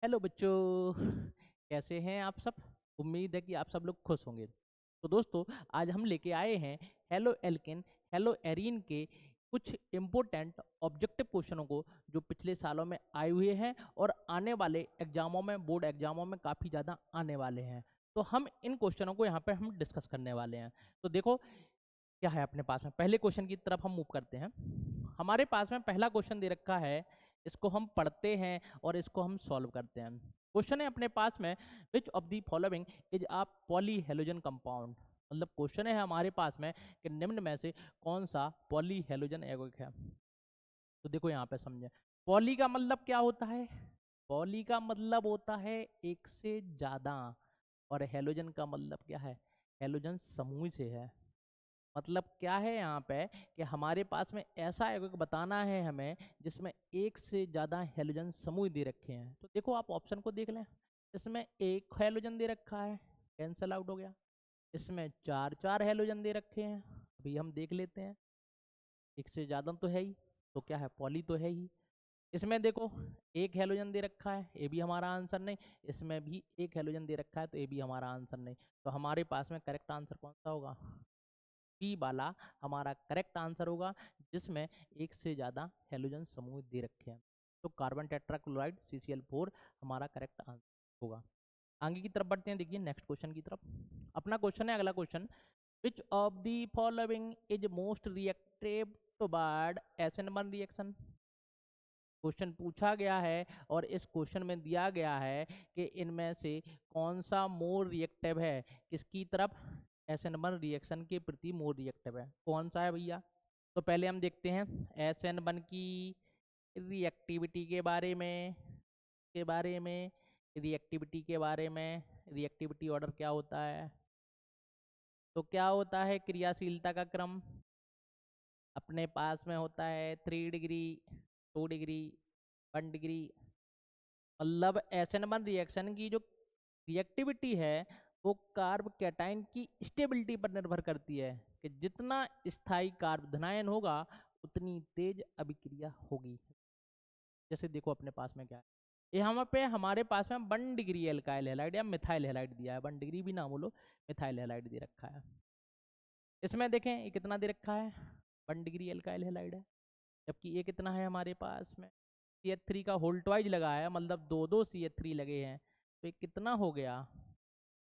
Hello बच्चों, कैसे हैं आप सब। उम्मीद है कि आप सब लोग खुश होंगे। तो दोस्तों, आज हम लेके आए हैं हेलो एल्केन हेलो एरीन के कुछ इम्पोर्टेंट ऑब्जेक्टिव क्वेश्चनों को जो पिछले सालों में आए हुए हैं और आने वाले एग्जामों में, बोर्ड एग्जामों में काफ़ी ज़्यादा आने वाले हैं। तो हम इन क्वेश्चनों को यहाँ पे हम डिस्कस करने वाले हैं। तो देखो क्या है अपने पास में। पहले क्वेश्चन की तरफ हम मूव करते हैं। हमारे पास में पहला क्वेश्चन दे रखा है, इसको हम पढ़ते हैं और इसको हम सॉल्व करते हैं। क्वेश्चन है अपने पास में, which of the following is a polyhalogen compound. मतलब क्वेश्चन है हमारे पास में कि निम्न में से कौन सा पॉलीहेलोजन यौगिक है। तो देखो यहाँ पे समझे, पॉली का मतलब क्या होता है। पॉली का मतलब होता है एक से ज्यादा, और हेलोजन का मतलब क्या है, हेलोजन समूह से है। मतलब क्या है यहाँ पे कि हमारे पास में ऐसा यौगिक बताना है हमें जिसमें एक से ज़्यादा हेलोजन समूह दे रखे हैं। तो देखो आप ऑप्शन को देख लें, इसमें एक हेलोजन दे रखा है, कैंसल आउट हो गया। इसमें चार चार हेलोजन दे रखे हैं, अभी हम देख लेते हैं। एक से ज़्यादा तो है ही, तो क्या है, पॉली तो है ही। इसमें देखो एक हेलोजन दे रखा है, ये भी हमारा आंसर नहीं। इसमें भी एक हेलोजन दे रखा है, तो ये भी हमारा आंसर नहीं। तो हमारे पास में करेक्ट आंसर कौन सा होगा, बी वाला हमारा करेक्ट आंसर होगा, जिसमें एक से ज़्यादा हेलोजन समूह दे रखे हैं। तो कार्बन टेट्राक्लोराइड CCl4 हमारा करेक्ट आंसर होगा। आगे की तरफ बढ़ते हैं, देखिए नेक्स्ट क्वेश्चन की तरफ। अपना क्वेश्चन है अगला question, which of the following is most reactive toward SN1 reaction. Question पूछा गया है और इस क्वेश्चन में दिया गया है कि इनमें से कौन सा मोर रिएक्टिव है, किसकी तरफ, SN1 रिएक्शन के प्रति मोर रिएक्टिव है। कौन सा है भैया। तो पहले हम देखते हैं SN1 की रिएक्टिविटी के बारे में, रिएक्टिविटी के बारे में। रिएक्टिविटी ऑर्डर क्या होता है, तो क्या होता है, क्रियाशीलता का क्रम अपने पास में होता है 3 डिग्री, 2 डिग्री, 1 डिग्री। मतलब SN1 रिएक्शन की जो रिएक्टिविटी है वो कार्ब कैटाइन की स्टेबिलिटी पर निर्भर करती है, कि जितना स्थायी कार्ब धनायन होगा उतनी तेज अभिक्रिया होगी। जैसे देखो अपने पास में क्या है, यहाँ पे हमारे पास में 1 डिग्री एल्काइल हैलाइड या मिथाइल हैलाइड दिया है। 1 डिग्री भी ना बोलो, मिथाइल हैलाइड दे रखा है। इसमें देखें ये कितना दे रखा है, 1 डिग्री एल्काइल हैलाइड है। जबकि ये कितना है हमारे पास में, CH3 का होल ट्वाइज लगा है, मतलब दो दो CH3 लगे हैं। तो ये कितना हो गया,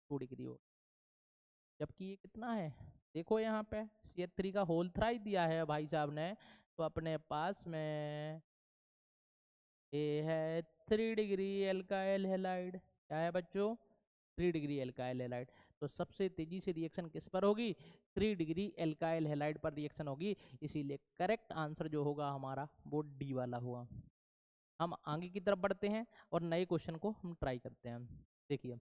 2 डिग्री हो। जबकि ये कितना है, देखो यहाँ पे CH3 का होल थ्राइस दिया है भाई साहब ने। तो अपने पास में ये है 3 डिग्री एल्काइल हैलाइड। क्या है बच्चों, 3 डिग्री एल्काइल हैलाइड। तो सबसे तेजी से रिएक्शन किस पर होगी, 3 डिग्री एल्काइल हैलाइड पर रिएक्शन होगी। इसीलिए करेक्ट आंसर जो होगा हमारा वो डी वाला हुआ। हम आगे की तरफ बढ़ते हैं और नए क्वेश्चन को हम ट्राई करते हैं। देखिए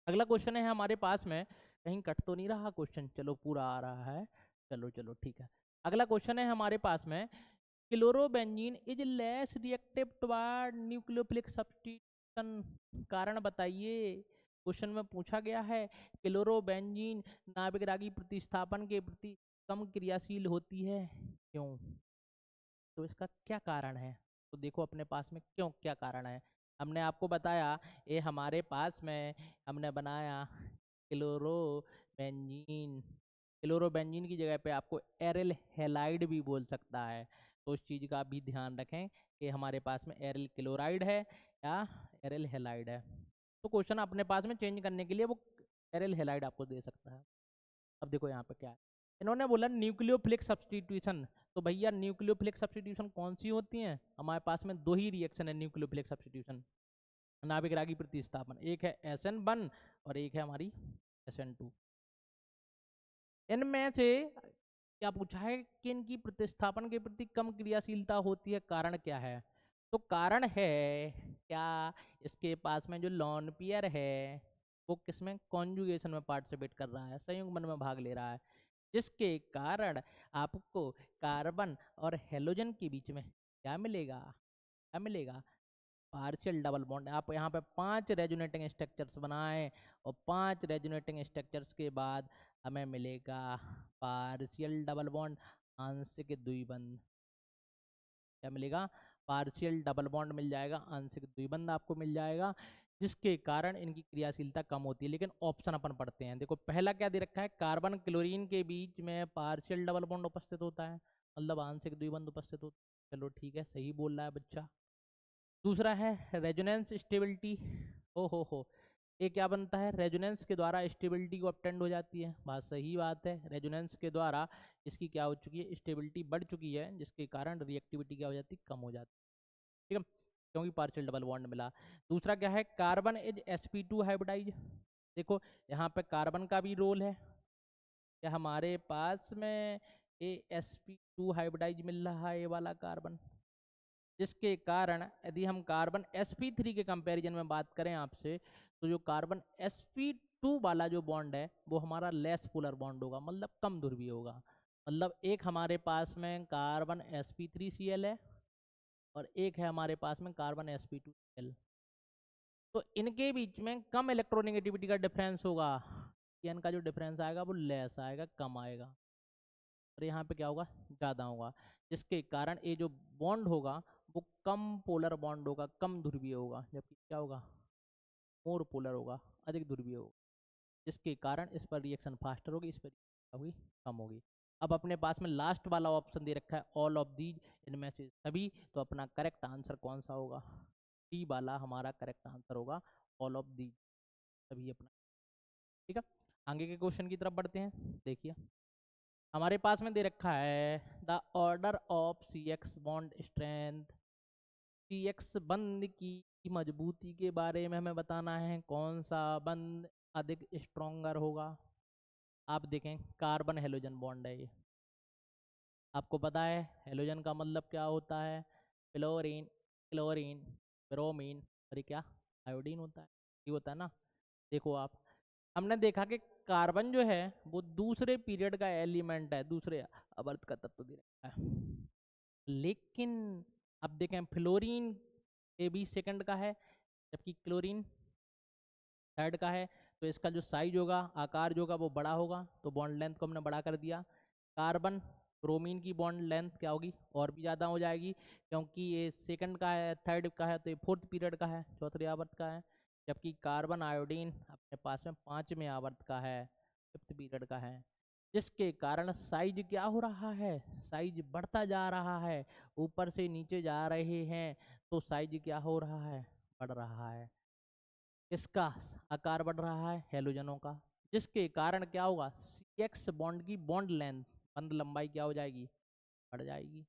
अगला क्वेश्चन है हमारे पास में, कहीं कट तो नहीं रहा क्वेश्चन, चलो पूरा आ रहा है, चलो चलो ठीक है। अगला क्वेश्चन है हमारे पास में, chlorobenzene is less reactive toward nucleophilic substitution. कारण बताइए। क्वेश्चन में पूछा गया है क्लोरोबेंजीन नाभिक रागी प्रतिस्थापन के प्रति कम क्रियाशील होती है, क्यों। तो इसका क्या कारण है। तो देखो अपने पास में क्यों क्या कारण है। हमने आपको बताया, ये हमारे पास में हमने बनाया क्लोरोबेंजीन। क्लोरोबेंजीन की जगह पे आपको एरिल हैलाइड भी बोल सकता है। तो उस चीज़ का भी ध्यान रखें कि हमारे पास में एरिल क्लोराइड है या एरिल हैलाइड है। तो क्वेश्चन अपने पास में चेंज करने के लिए वो एरिल हैलाइड आपको दे सकता है। अब देखो यहाँ पे क्या है, इन्होंने बोला न्यूक्लियोफिलिक सब्स्टिट्यूशन। तो भैया न्यूक्लियोफिलिक सब्स्टिट्यूशन कौन सी होती है, हमारे पास में दो ही रिएक्शन है न्यूक्लियोफिलिक सब्स्टिट्यूशन, नाभिक रागी प्रतिस्थापन। एक है SN1 और एक है हमारी SN2। इनमें से क्या पूछा है कि इनकी प्रतिस्थापन के प्रति कम क्रियाशीलता होती है, कारण क्या है। तो कारण है क्या, इसके पास में जो लॉन पेयर है वो किसमें कॉन्जुगेशन में पार्टिसिपेट कर रहा है, संयुग्मन में भाग ले रहा है, जिसके कारण आपको कार्बन और हेलोजन के बीच में क्या मिलेगा, क्या मिलेगा, पार्शियल डबल बॉन्ड। आप यहाँ पे 5 रेजोनेटिंग स्ट्रक्चर्स बनाएं और 5 रेजोनेटिंग स्ट्रक्चर्स के बाद हमें मिलेगा पार्शियल डबल बॉन्ड, आंशिक द्विबंध। क्या मिलेगा, पार्शियल डबल बॉन्ड मिल जाएगा, आंशिक द्विबंध आपको मिल जाएगा, जिसके कारण इनकी क्रियाशीलता कम होती है। लेकिन ऑप्शन अपन पढ़ते हैं। देखो पहला क्या दे रखा है, कार्बन क्लोरीन के बीच में पार्शियल डबल बॉन्ड उपस्थित होता है, मतलब आंशिक द्विबंध उपस्थित होता है। चलो ठीक है, सही बोल रहा है बच्चा। दूसरा है रेजोनेंस स्टेबिलिटी। ओ हो, ये क्या बनता है, रेजोनेंस के द्वारा स्टेबिलिटी को अपटेंड हो जाती है। बात सही बात है, रेजोनेंस के द्वारा इसकी क्या हो चुकी है, स्टेबिलिटी बढ़ चुकी है, जिसके कारण रिएक्टिविटी क्या हो जाती है, कम हो जाती है। ठीक है, क्योंकि पार्शियल डबल बॉन्ड मिला। दूसरा क्या है, कार्बन इज sp2 हाइब्रिडाइज। देखो यहाँ पे कार्बन का भी रोल है, क्या हमारे पास में ये sp2 हाइब्रिडाइज मिल रहा है, ये वाला कार्बन, जिसके कारण यदि हम कार्बन sp3 के कंपैरिजन में बात करें आपसे, तो जो कार्बन sp2 वाला जो बॉन्ड है वो हमारा लेस पोलर बॉन्ड होगा, मतलब कम ध्रुवीय होगा। मतलब एक हमारे पास में कार्बन sp3cl है और एक है हमारे पास में कार्बन sp2cl, तो इनके बीच में कम इलेक्ट्रोनेगेटिविटी का डिफरेंस होगा, एन का जो डिफरेंस आएगा वो लेस आएगा, कम आएगा, और यहाँ पे क्या होगा, ज़्यादा होगा, जिसके कारण ये जो बॉन्ड होगा वो कम पोलर बॉन्ड होगा, कम ध्रुवीय होगा, जबकि क्या होगा, मोर पोलर होगा, अधिक ध्रुवीय होगा, जिसके कारण इस पर रिएक्शन फास्टर होगी, इस पर होगी कम होगी। अब अपने पास में लास्ट वाला ऑप्शन दे रखा है ऑल ऑफ दीज, इनमें से सभी, तो अपना करेक्ट आंसर कौन सा होगा, डी वाला हमारा करेक्ट आंसर होगा, ऑल ऑफ दीज सभी अपना। ठीक है, आगे के क्वेश्चन की तरफ बढ़ते हैं। देखिए हमारे पास में दे रखा है the order of C X bond strength, C X बंध की मजबूती के बारे में हमें बताना है, कौन सा बंध अधिक स्ट्रोंगर होगा। आप देखें कार्बन हेलोजन बॉन्ड है ये, आपको पता है हेलोजन का मतलब क्या होता है, फ्लोरीन, क्लोरीन, ब्रोमीन, और ये क्या, आयोडीन होता है, ये होता है ना। देखो आप, हमने देखा कि कार्बन जो है वो दूसरे पीरियड का एलिमेंट है, दूसरे आवर्त का तत्व दे रखा है, लेकिन अब देखें फ्लोरीन ए बी सेकंड का है, जबकि क्लोरीन थर्ड का है, तो इसका जो साइज होगा, आकार जो होगा वो बड़ा होगा, तो बॉन्ड लेंथ को हमने बड़ा कर दिया। कार्बन ब्रोमीन की बॉन्ड लेंथ क्या होगी, और भी ज़्यादा हो जाएगी, क्योंकि ये सेकंड का है, थर्ड का है, तो ये फोर्थ पीरियड का है, चौथे आवर्त का है, जबकि कार्बन आयोडीन अपने पास में पाँचवें आवर्त का है, फिफ्थ पीरियड का है, जिसके कारण साइज क्या हो रहा है, साइज बढ़ता जा रहा है, ऊपर से नीचे जा रहे हैं, तो साइज क्या हो रहा है, बढ़ रहा है। किसका आकार बढ़ रहा है, हेलोजनों का, जिसके कारण क्या होगा, सी एक्स बॉन्ड की बॉन्ड लेंथ, बंद लंबाई क्या हो जाएगी, बढ़ जाएगी,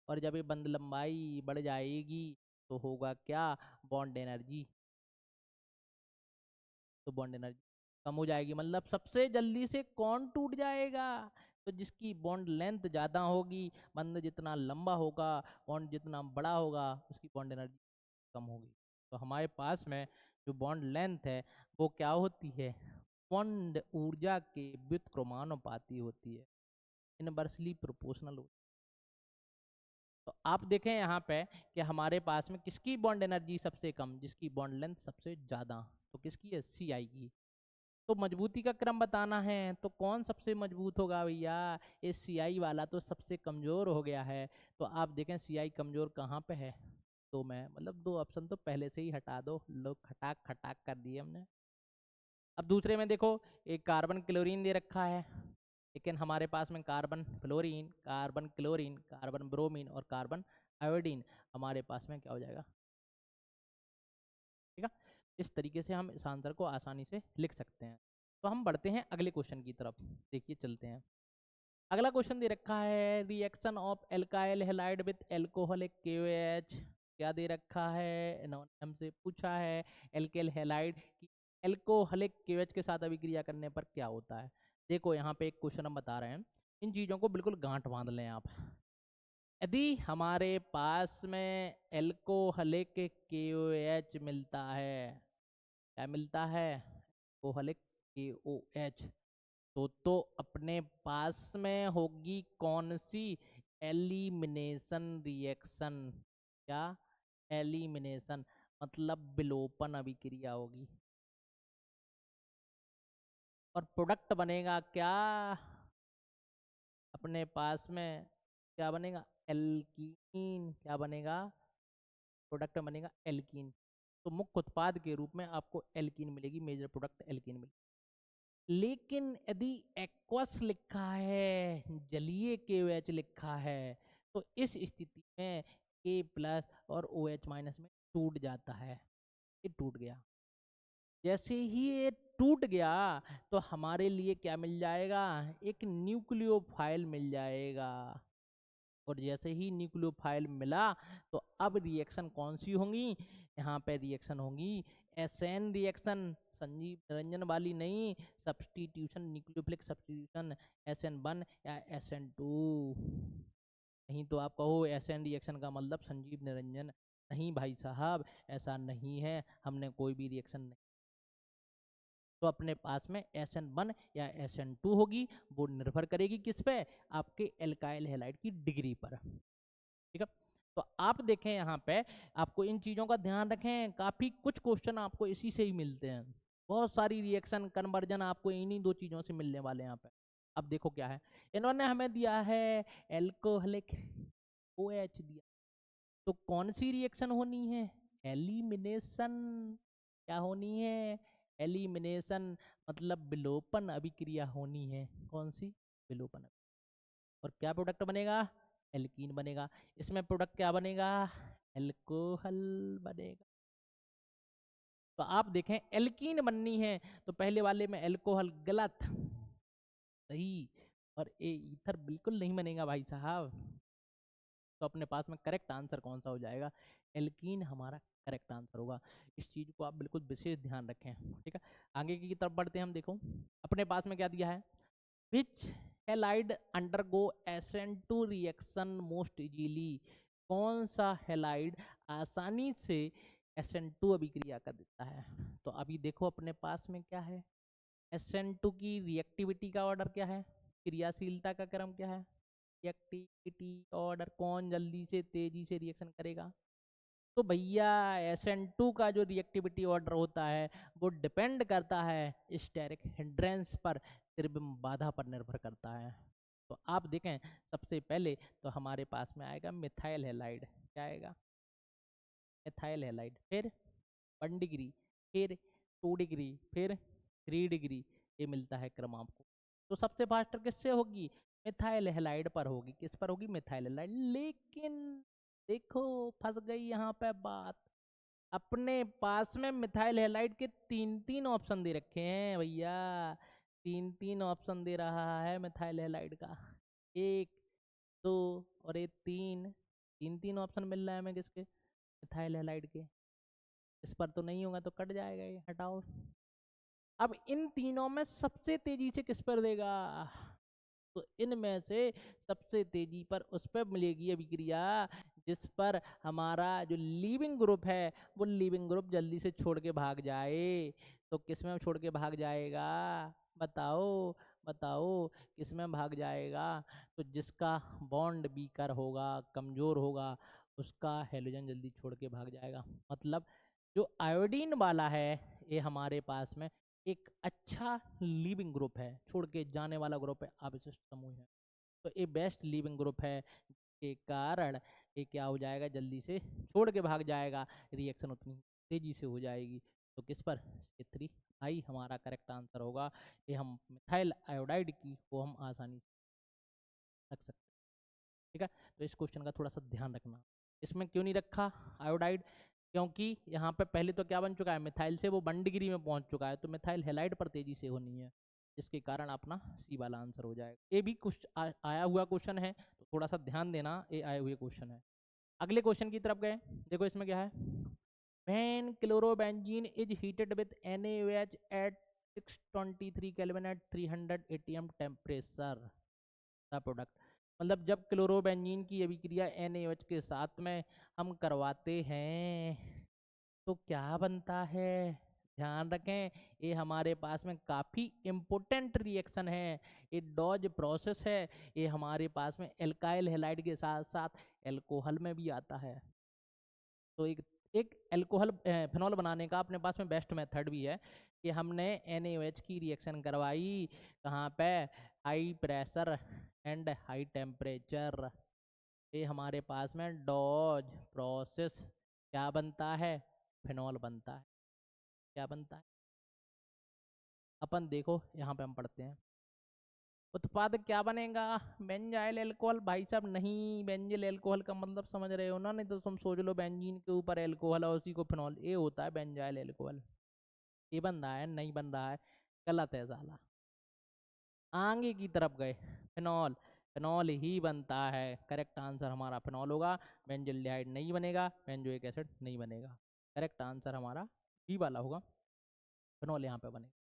और जब ये बंद लंबाई बढ़ जाएगी तो होगा क्या, बॉन्ड एनर्जी, तो बॉन्ड एनर्जी कम हो जाएगी, मतलब सबसे जल्दी से कौन टूट जाएगा, तो जिसकी बॉन्ड लेंथ ज़्यादा होगी, बंद जितना लंबा होगा, बॉन्ड जितना बड़ा होगा, उसकी बॉन्ड एनर्जी कम होगी। तो हमारे पास में जो बॉन्ड लेंथ है वो क्या होती है, बॉन्ड ऊर्जा के व्युत्क्रमानुपाती होती है, इनवर्सली प्रोपोर्शनल होती है। तो आप देखें यहाँ पे कि हमारे पास में किसकी बॉन्ड एनर्जी सबसे कम, जिसकी बॉन्ड लेंथ सबसे ज़्यादा, तो किसकी है, सी आई की। तो मजबूती का क्रम बताना है, तो कौन सबसे मजबूत होगा भैया, ये सी आई वाला तो सबसे कमज़ोर हो गया है। तो आप देखें सी आई कमज़ोर कहाँ पे है, तो मैं मतलब दो ऑप्शन तो पहले से ही हटा दो, लोग खटाक खटाक कर दिए हमने। अब दूसरे में देखो, एक कार्बन क्लोरीन दे रखा है, लेकिन हमारे पास में carbon fluorine, carbon chlorine, carbon bromine और कार्बन आयोडीन, हमारे पास में क्या हो जाएगा, ठीक है। इस तरीके से हम इस आंसर को आसानी से लिख सकते हैं। तो हम बढ़ते हैं अगले क्वेश्चन की तरफ, देखिए चलते हैं। अगला क्वेश्चन दे रखा है reaction of alkyl halide with alcoholic KOH, क्या दे रखा है, इन्होंने हमसे पूछा है एल्काइल हैलाइड की एल्कोहलिक KOH के साथ अभिक्रिया करने पर क्या होता है। देखो यहाँ पे एक क्वेश्चन हम बता रहे हैं, इन चीज़ों को बिल्कुल गांठ बांध लें आप। यदि हमारे पास में एल्कोहलिक KOH मिलता है, क्या मिलता है, एल्कोहलिक KOH, तो अपने पास में होगी कौन सी, एलिमिनेशन रिएक्शन, क्या, एलिमिनेशन मतलब विलोपन अभिक्रिया होगी, और प्रोडक्ट बनेगा क्या, अपने पास में क्या बनेगा, एल्कीन, क्या बनेगा, प्रोडक्ट बनेगा एल्कीन। तो मुख्य उत्पाद के रूप में आपको एल्कीन मिलेगी, मेजर प्रोडक्ट एल्कीन मिलेगी। लेकिन यदि एक्वस लिखा है, जलीय KOH लिखा है, तो इस स्थिति में K प्लस और OH माइनस में टूट जाता है। ये टूट गया, जैसे ही ये टूट गया तो हमारे लिए क्या मिल जाएगा, एक न्यूक्लियोफाइल मिल जाएगा। और जैसे ही न्यूक्लियोफाइल मिला तो अब रिएक्शन कौन सी होंगी, यहाँ पे रिएक्शन होंगी एसएन रिएक्शन, संजीव निरंजन वाली नहीं, सब्सटीट्यूशन, न्यूक्लियोफिलिक सब्सटीट्यूशन, SN1 या SN2। नहीं तो आप कहो एसएन रिएक्शन का मतलब संजीव निरंजन, नहीं भाई साहब ऐसा नहीं है, हमने कोई भी रिएक्शन नहीं। तो अपने पास में SN1 या SN2 होगी, वो निर्भर करेगी किस पे, आपके एल्काइल हैलाइड की डिग्री पर। ठीक है, तो आप देखें यहाँ पे, आपको इन चीज़ों का ध्यान रखें, काफ़ी कुछ क्वेश्चन आपको इसी से ही मिलते हैं। बहुत सारी रिएक्शन कन्वर्जन आपको इन्हीं दो चीज़ों से मिलने वाले हैं यहाँ पे। अब देखो क्या है, इन्होंने हमें दिया है एल्कोहलिक OH दिया, तो कौन सी रिएक्शन होनी है, एलिमिनेशन। क्या होनी है, एलिमिनेशन, मतलब विलोपन अभिक्रिया होनी है। कौन सी, विलोपन। और क्या प्रोडक्ट बनेगा, एल्कीन बनेगा। इसमें प्रोडक्ट क्या बनेगा, एल्कोहल बनेगा। तो आप देखें एल्कीन बननी है तो पहले वाले में एल्कोहल गलत, सही, और ए ईथर बिल्कुल नहीं बनेगा भाई साहब। तो अपने पास में करेक्ट आंसर कौन सा हो जाएगा, एल्कीन हमारा करेक्ट आंसर होगा। इस चीज़ को आप बिल्कुल विशेष ध्यान रखें। ठीक है, आगे की तरफ बढ़ते हैं हम। देखो अपने पास में क्या दिया है, which halide undergo SN2 reaction most easily. कौन सा हेलाइड आसानी से SN2 अभिक्रिया कर देता है। तो अभी देखो अपने पास में क्या है, SN2 की रिएक्टिविटी का ऑर्डर क्या है, क्रियाशीलता का क्रम क्या है, रिएक्टिविटी ऑर्डर, कौन जल्दी से तेजी से रिएक्शन करेगा। तो भैया SN2 का जो रिएक्टिविटी ऑर्डर होता है वो डिपेंड करता है स्टेरिक हिंड्रेंस पर, त्रिविम बाधा पर निर्भर करता है। तो आप देखें सबसे पहले तो हमारे पास में आएगा मिथाइल हैलाइड, क्या आएगा, मिथाइल हैलाइड, फिर 1 डिग्री, फिर 2 डिग्री, फिर 3 डिग्री, ये मिलता है क्रम आपको। तो सबसे फास्टर किससे होगी, मिथाइल हैलाइड पर होगी। किस पर होगी, मिथाइल हैलाइड। लेकिन देखो फंस गई यहाँ पे बात, अपने पास में मिथाइल हैलाइड के 3 ऑप्शन दे रखे हैं भैया, 3 ऑप्शन दे रहा है मिथाइल हैलाइड का, 1 2 और ये 3 ऑप्शन मिल रहा है हमें किसके, मिथाइल हैलाइड के। इस पर तो नहीं होगा तो कट जाएगा, ये हटाओ। अब इन तीनों में सबसे तेजी से किस पर देगा, तो इनमें से सबसे तेजी पर उस पर मिलेगी अभिक्रिया जिस पर हमारा जो लीविंग ग्रुप है वो लीविंग ग्रुप जल्दी से छोड़ के भाग जाए। तो किस में छोड़ के भाग जाएगा, बताओ बताओ, किस में भाग जाएगा। तो जिसका बॉन्ड वीकर होगा, कमजोर होगा, उसका हेलोजन जल्दी छोड़ के भाग जाएगा। मतलब जो आयोडीन वाला है ये हमारे पास में एक अच्छा लीविंग ग्रुप है, छोड़ के जाने वाला ग्रुप है, अवशिष्ट समूह है। तो ये बेस्ट लीविंग ग्रुप है के कारण ये क्या हो जाएगा, जल्दी से छोड़ के भाग जाएगा, रिएक्शन उतनी तेजी से हो जाएगी। तो किस पर, C3 आई हमारा करेक्ट आंसर होगा। ये हम मिथाइल आयोडाइड की वो हम आसानी से रख सकते हैं। ठीक है, तो इस क्वेश्चन का थोड़ा सा ध्यान रखना। इसमें क्यों नहीं रखा आयोडाइड, क्योंकि यहाँ पे पहले तो क्या बन चुका है, मिथाइल से वो 1 डिग्री में पहुंच चुका है, तो मिथाइल हैलाइड पर तेजी से होनी है, जिसके कारण अपना सी वाला आंसर हो जाएगा। ये भी कुछ आया हुआ क्वेश्चन है, तो थोड़ा सा ध्यान देना, ये आए हुए क्वेश्चन है। अगले क्वेश्चन की तरफ गए, देखो इसमें क्या है, when chlorobenzene is heated with NaOH at 623 Kelvin at 300 atm temperature, the product, मतलब जब क्लोरोबेंजीन की अभिक्रिया NaOH के साथ में हम करवाते हैं तो क्या बनता है। ध्यान रखें ये हमारे पास में काफ़ी इम्पोर्टेंट रिएक्शन है, ये डॉज प्रोसेस है, ये हमारे पास में एल्काइल हैलाइड के साथ साथ एल्कोहल में भी आता है। तो एक एल्कोहल फिनॉल बनाने का अपने पास में बेस्ट मेथड भी है कि हमने NaOH की रिएक्शन करवाई कहाँ पे, high pressure and high temperature, ये हमारे पास में डॉज प्रोसेस क्या बनता है? फिनॉल बनता है। क्या बनता है? अपन देखो यहाँ पे हम पढ़ते हैं, उत्पाद क्या बनेगा? Benzyl alcohol. भाई साहब नहीं, बेंजिल अल्कोहल का मतलब समझ रहे हो ना? नहीं तो तुम सोच लो बेंजीन के ऊपर अल्कोहल और उसी को फिनॉल, ये होता है बेंजाइल अल्कोहल। ये बन रहा है, नहीं बन रहा है, गलत है साला। आगे की तरफ गए, फिनॉल, फिनॉल ही बनता है। करेक्ट आंसर हमारा फिनॉल होगा। बेंजल्डिहाइड नहीं बनेगा, बेंजोइक एसिड नहीं बनेगा। करेक्ट आंसर हमारा बी वाला होगा, फिनॉल यहाँ पे बनेगा।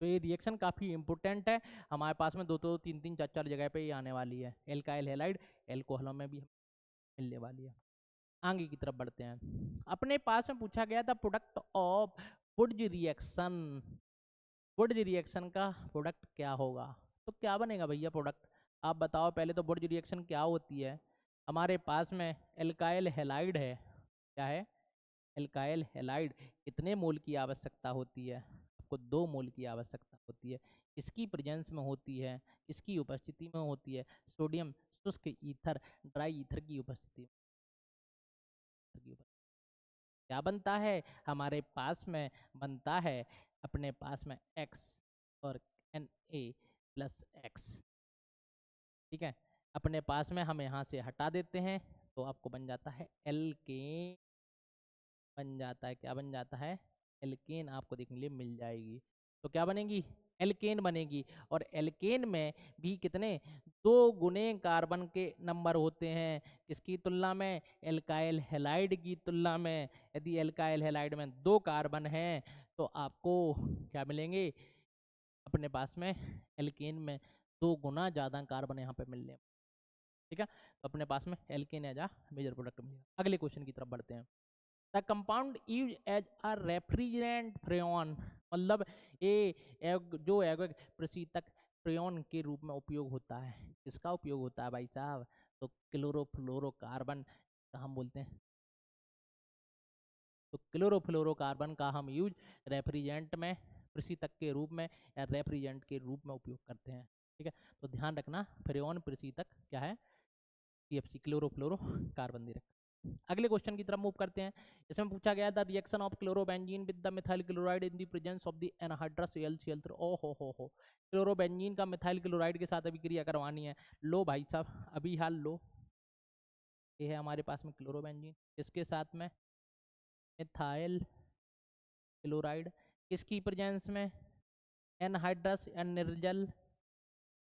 तो ये रिएक्शन काफ़ी इंपॉर्टेंट है, हमारे पास में दो दो तीन तीन चार चार जगह पे ही आने वाली है। एल्काइल हैलाइड एल्कोहलों में भी मिलने वाली है। आगे की तरफ बढ़ते हैं। अपने पास में पूछा गया था product of Wurtz reaction. Wurtz reaction का प्रोडक्ट क्या होगा? तो क्या बनेगा भैया प्रोडक्ट? आप बताओ पहले तो वुड्स रिएक्शन क्या होती है? हमारे पास में एल्काइल हैलाइड है। क्या है? Alkyl halide. कितने मोल की आवश्यकता होती है? आपको 2 मोल की आवश्यकता होती है। इसकी प्रेजेंस में होती है, इसकी उपस्थिति में होती है। सोडियम शुष्क ईथर, ड्राई ईथर की उपस्थिति में। क्या बनता है? हमारे पास में बनता है अपने पास में X और Na+X। ठीक है, अपने पास में हम यहाँ से हटा देते हैं तो आपको बन जाता है एल्केन। बन जाता है, क्या बन जाता है? एल्केन आपको देखने के लिए मिल जाएगी। तो क्या बनेगी? एल्केन बनेगी। और एल्केन में भी कितने? 2 गुने कार्बन के नंबर होते हैं। किसकी तुलना में? एल्काइल हैलाइड की तुलना में। यदि एल्काइल हैलाइड में 2 कार्बन हैं तो आपको क्या मिलेंगे? अपने पास में एल्केन में 2 गुना ज़्यादा कार्बन यहाँ पे मिलने। ठीक है, तो अपने पास में alkane as a major product मिलेगा। अगले क्वेश्चन की तरफ बढ़ते हैं। The compound use as a refrigerant freon, मतलब ये जो है प्रशीतक फ्रेon के रूप में उपयोग होता है। किसका उपयोग होता है भाई साहब? तो क्लोरोफ्लोरोकार्बन का हम बोलते हैं। तो क्लोरोफ्लोरोकार्बन का हम यूज रेफ्रिजरेंट में, प्रशीतक के रूप में या रेफ्रिजरेंट के रूप में उपयोग करते हैं। ठीक है, तो ध्यान रखना फ्रेon प्रशीतक क्या है? CFC, क्लोरोफ्लोरोकार्बन दे रखा। अगले क्वेश्चन की तरफ मूव करते हैं। इसमें पूछा गया था reaction of chlorobenzene with the methyl chloride in the presence of the anhydrous AlCl3। ओ हो, क्लोरोबेंजीन का मिथाइल क्लोराइड के साथ अभी क्रिया करवानी है। लो भाई साहब, अभी हाल लो। ये है हमारे पास में क्लोरोबेंजीन, इसके साथ में मिथाइल क्लोराइड, किसकी प्रेजेंस में? एनहाइड्रस या निर्जल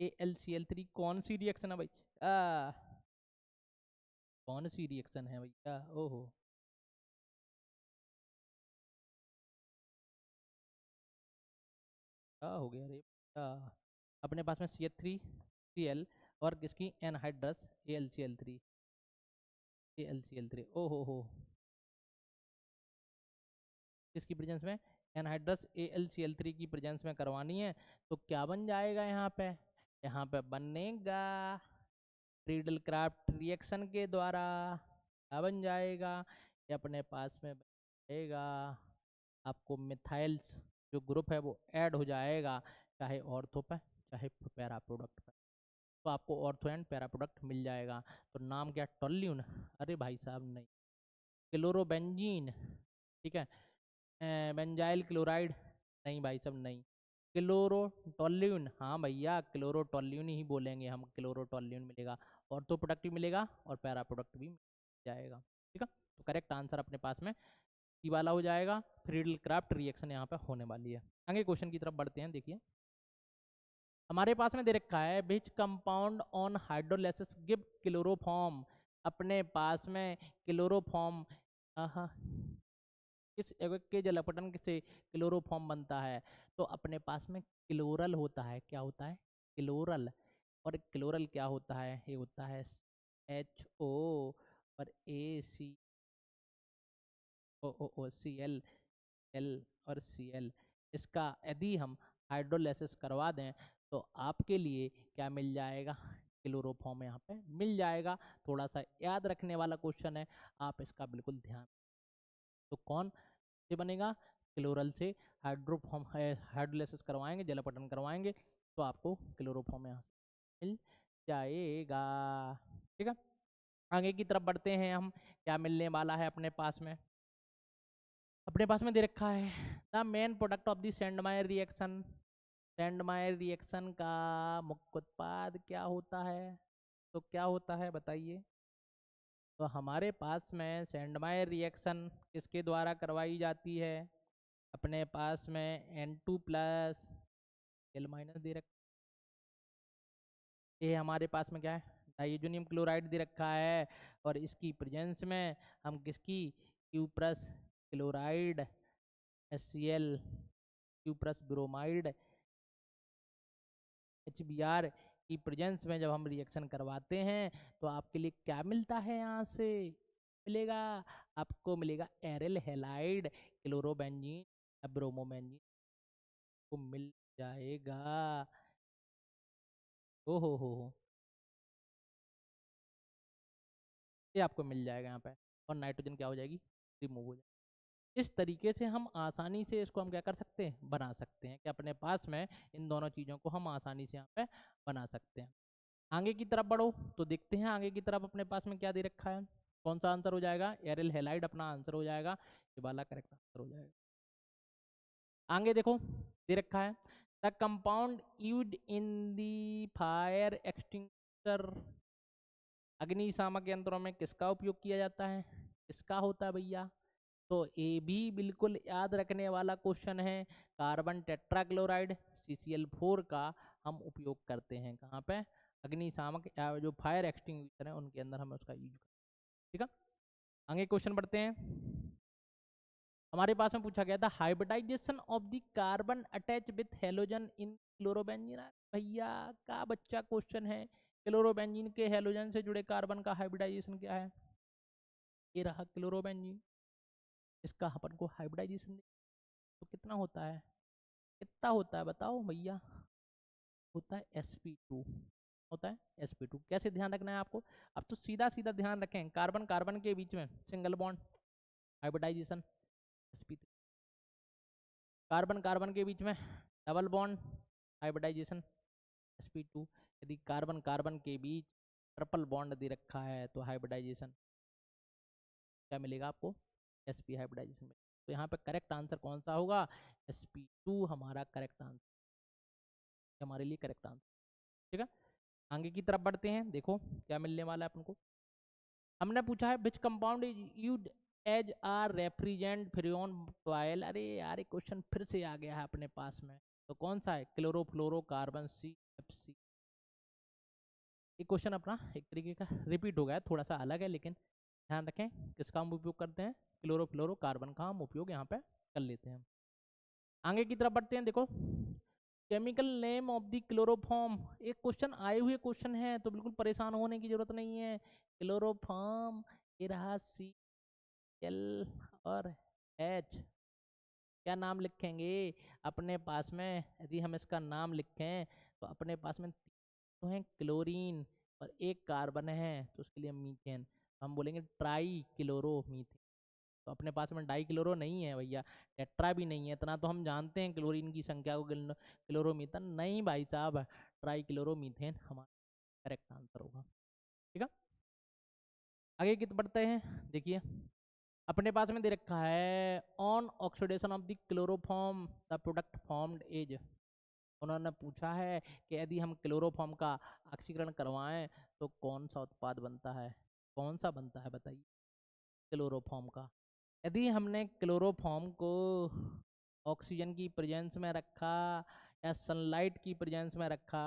AlCl3। कौन सी रिएक्शन है भाई? कौन सी रिएक्शन है भैया? ओहो, क्या हो गया रे? अपने पास में CH3Cl और किसकी? Anhydrous AlCl3। ओहो, किसकी प्रेजेंस में? एनहाइड्रस AlCl3 की प्रेजेंस में करवानी है। तो क्या बन जाएगा यहाँ पे? यहाँ पे बनेगा रीडल क्राफ्ट रिएक्शन के द्वारा। क्या बन जाएगा? ये अपने पास में बनेगा, आपको मिथाइल्स जो ग्रुप है वो ऐड हो जाएगा, चाहे ऑर्थो पे चाहे पैरा प्रोडक्ट पे। तो आपको ऑर्थो एंड पैरा प्रोडक्ट मिल जाएगा। तो नाम क्या? टोल्यून? अरे भाई साहब नहीं, क्लोरोबेंजीन। ठीक है, बेंजाइल क्लोराइड? नहीं भाई साहब नहीं, क्लोरोटोल्यून। हाँ भैया, क्लोरोटोल्यून ही बोलेंगे हम, क्लोरोटोल्यून मिलेगा। ऑर्थो प्रोडक्ट भी मिलेगा और पैरा प्रोडक्ट भी मिल जाएगा। ठीक है, तो करेक्ट आंसर अपने पास में सी वाला हो जाएगा। फ्रीडल क्राफ्ट रिएक्शन यहाँ पे होने वाली है। आगे क्वेश्चन की तरफ बढ़ते हैं। देखिए हमारे पास में दे रखा है which compound on hydrolysis give chloroform. अपने पास में क्लोरोफॉर्म किस एवक के जलपटन से क्लोरोफॉर्म बनता है? तो अपने पास में क्लोरल होता है। क्या होता है? क्लोरल। और क्लोरल क्या होता है? ये होता है HO और Cl और Cl। इसका यदि हम हाइड्रोलाइसिस करवा दें तो आपके लिए क्या मिल जाएगा? क्लोरोफॉर्म यहाँ पे मिल जाएगा। थोड़ा सा याद रखने वाला क्वेश्चन है, आप इसका बिल्कुल ध्यान। तो कौन से बनेगा? क्लोरल से हाइड्रोफॉर्म हाइड्रोलाइसिस करवाएंगे, जलपटन करवाएंगे तो आपको क्लोरोफॉर्म यहाँ से मिल जाएगा। ठीक है, आगे की तरफ बढ़ते हैं हम। क्या मिलने वाला है अपने पास में? अपने पास में दे रखा है the main product of the Sandmeyer reaction. Sandmeyer reaction का मुख्य उत्पाद क्या होता है? तो क्या होता है बताइए। तो हमारे पास में सेंडमायर रिएक्शन किसके द्वारा करवाई जाती है? अपने पास में N2 प्लस एल माइनस दे रखा है। ये हमारे पास में क्या है? डाइजोनियम क्लोराइड दे रखा है, और इसकी प्रेजेंस में हम किसकी cuprous chloride HCl cuprous bromide HBr की प्रेजेंस में जब हम रिएक्शन करवाते हैं तो आपके लिए क्या मिलता है? यहाँ से मिलेगा, आपको मिलेगा एरिल हैलाइड क्लोरोबेंजीन ब्रोमोबेंजीन को मिल जाएगा। ओ हो, ये आपको मिल जाएगा यहाँ पे, और नाइट्रोजन क्या हो जाएगी? रिमूव हो जाएगी। इस तरीके से हम आसानी से इसको हम क्या कर सकते हैं? बना सकते हैं कि अपने पास में इन दोनों चीज़ों को हम आसानी से यहाँ पे बना सकते हैं। आगे की तरफ बढ़ो तो देखते हैं आगे की तरफ अपने पास में क्या दे रखा है। कौन सा आंसर हो जाएगा? एरिल हैलाइड अपना आंसर हो जाएगा, ये वाला करेक्ट आंसर हो जाएगा। आगे देखो दे रखा है the compound used in the fire extinguisher. अग्निशामक यंत्रों में किसका उपयोग किया जाता है? किसका होता है भैया? तो ये भी बिल्कुल याद रखने वाला क्वेश्चन है। कार्बन टेट्राक्लोराइड CCl4 का हम उपयोग करते हैं कहाँ पे? अग्निशामक या जो फायर एक्सटिंग्विशर है उनके अंदर हम उसका यूज करते हैं। ठीक है, आगे क्वेश्चन बढ़ते हैं। हमारे पास में पूछा गया था hybridization of the carbon attach with halogen in chlorobenzene. भैया का बच्चा क्वेश्चन है, क्लोरोबेंजीन के हेलोजन से जुड़े कार्बन का हाइब्रिडाइजेशन क्या है? ये रहा क्लोरोबेंजीन, इसका अपन को हाइब्रिडाइजेशन तो कितना होता है? कितना होता है बताओ भैया? होता है sp2, होता है sp2। कैसे ध्यान रखना है आपको? अब तो सीधा सीधा ध्यान रखें, कार्बन कार्बन के बीच में single bond hybridization sp3, carbon carbon के बीच में डबल बॉन्ड हाइब्रिडाइजेशन sp2। यदि कार्बन कार्बन के बीच ट्रिपल बॉन्ड दे रखा है तो हाइब्रिडाइजेशन क्या मिलेगा आपको? sp हाइब्रिडाइजेशन मिलेगा। तो यहाँ पे करेक्ट आंसर कौन सा होगा? sp2 हमारा करेक्ट आंसर, हमारे लिए करेक्ट आंसर। ठीक है, आगे की तरफ बढ़ते हैं। देखो क्या मिलने वाला है अपन को। हमने पूछा है which compound is used as a refrigerant freon oil. अरे यार ये क्वेश्चन फिर से आ गया है अपने पास में, तो कौन सा है? Chlorofluorocarbon CFC। ये क्वेश्चन अपना एक तरीके का रिपीट हो गया है, थोड़ा सा अलग है, लेकिन ध्यान रखें किसका हम उपयोग करते हैं? क्लोरोफ्लोरोकार्बन का हम उपयोग यहाँ पे कर लेते हैं। आगे की तरफ बढ़ते हैं। देखो chemical name of the chloroform, एक क्वेश्चन आए हुए क्वेश्चन है तो बिल्कुल परेशान होने की जरूरत नहीं है। क्लोरोफॉर्म ये रहा CL और H, क्या नाम लिखेंगे अपने पास में? यदि हम इसका नाम लिखें तो अपने पास में तो है क्लोरीन और एक कार्बन है, तो उसके लिए मीथेन, हम बोलेंगे ट्राई क्लोरो मीथेन। तो अपने पास में डाई क्लोरो नहीं है भैया, टेट्रा भी नहीं है, इतना तो हम जानते हैं क्लोरीन की संख्या को। क्लोरोमीथेन नहीं भाई साहब, ट्राई क्लोरोमीथेन हमारा करेक्ट आंसर होगा। ठीक है, आगे की बढ़ते हैं। देखिए अपने पास में दे रखा है on oxidation of the chloroform the product formed is. उन्होंने पूछा है कि यदि हम क्लोरोफॉर्म का ऑक्सीकरण करवाएं तो कौन सा उत्पाद बनता है? कौन सा बनता है बताइए? क्लोरोफॉर्म का। यदि हमने क्लोरोफॉर्म को ऑक्सीजन की प्रेजेंस में रखा या सनलाइट की प्रेजेंस में रखा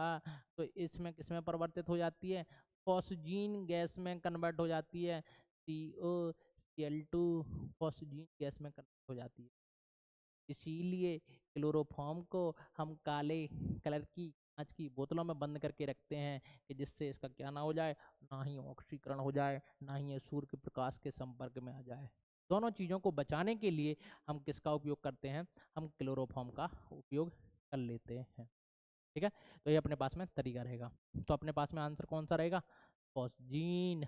तो इसमें किसमें परिवर्तित हो जाती है? फॉस्जीन गैस में कन्वर्ट हो जाती है। COCl2 फॉस्जीन गैस में कन्वर्ट हो जाती है। इसीलिए क्लोरोफॉर्म को हम काले कलर की कांच की बोतलों में बंद करके रखते हैं कि जिससे इसका क्या ना हो जाए, ना ही ऑक्सीकरण हो जाए, ना ही ये सूर्य के प्रकाश के संपर्क में आ जाए। दोनों चीज़ों को बचाने के लिए हम किसका उपयोग करते हैं? हम क्लोरोफॉर्म का उपयोग कर लेते हैं। ठीक है, तो ये अपने पास में तरीका रहेगा। तो अपने पास में आंसर कौन सा रहेगा? फॉस्जीन।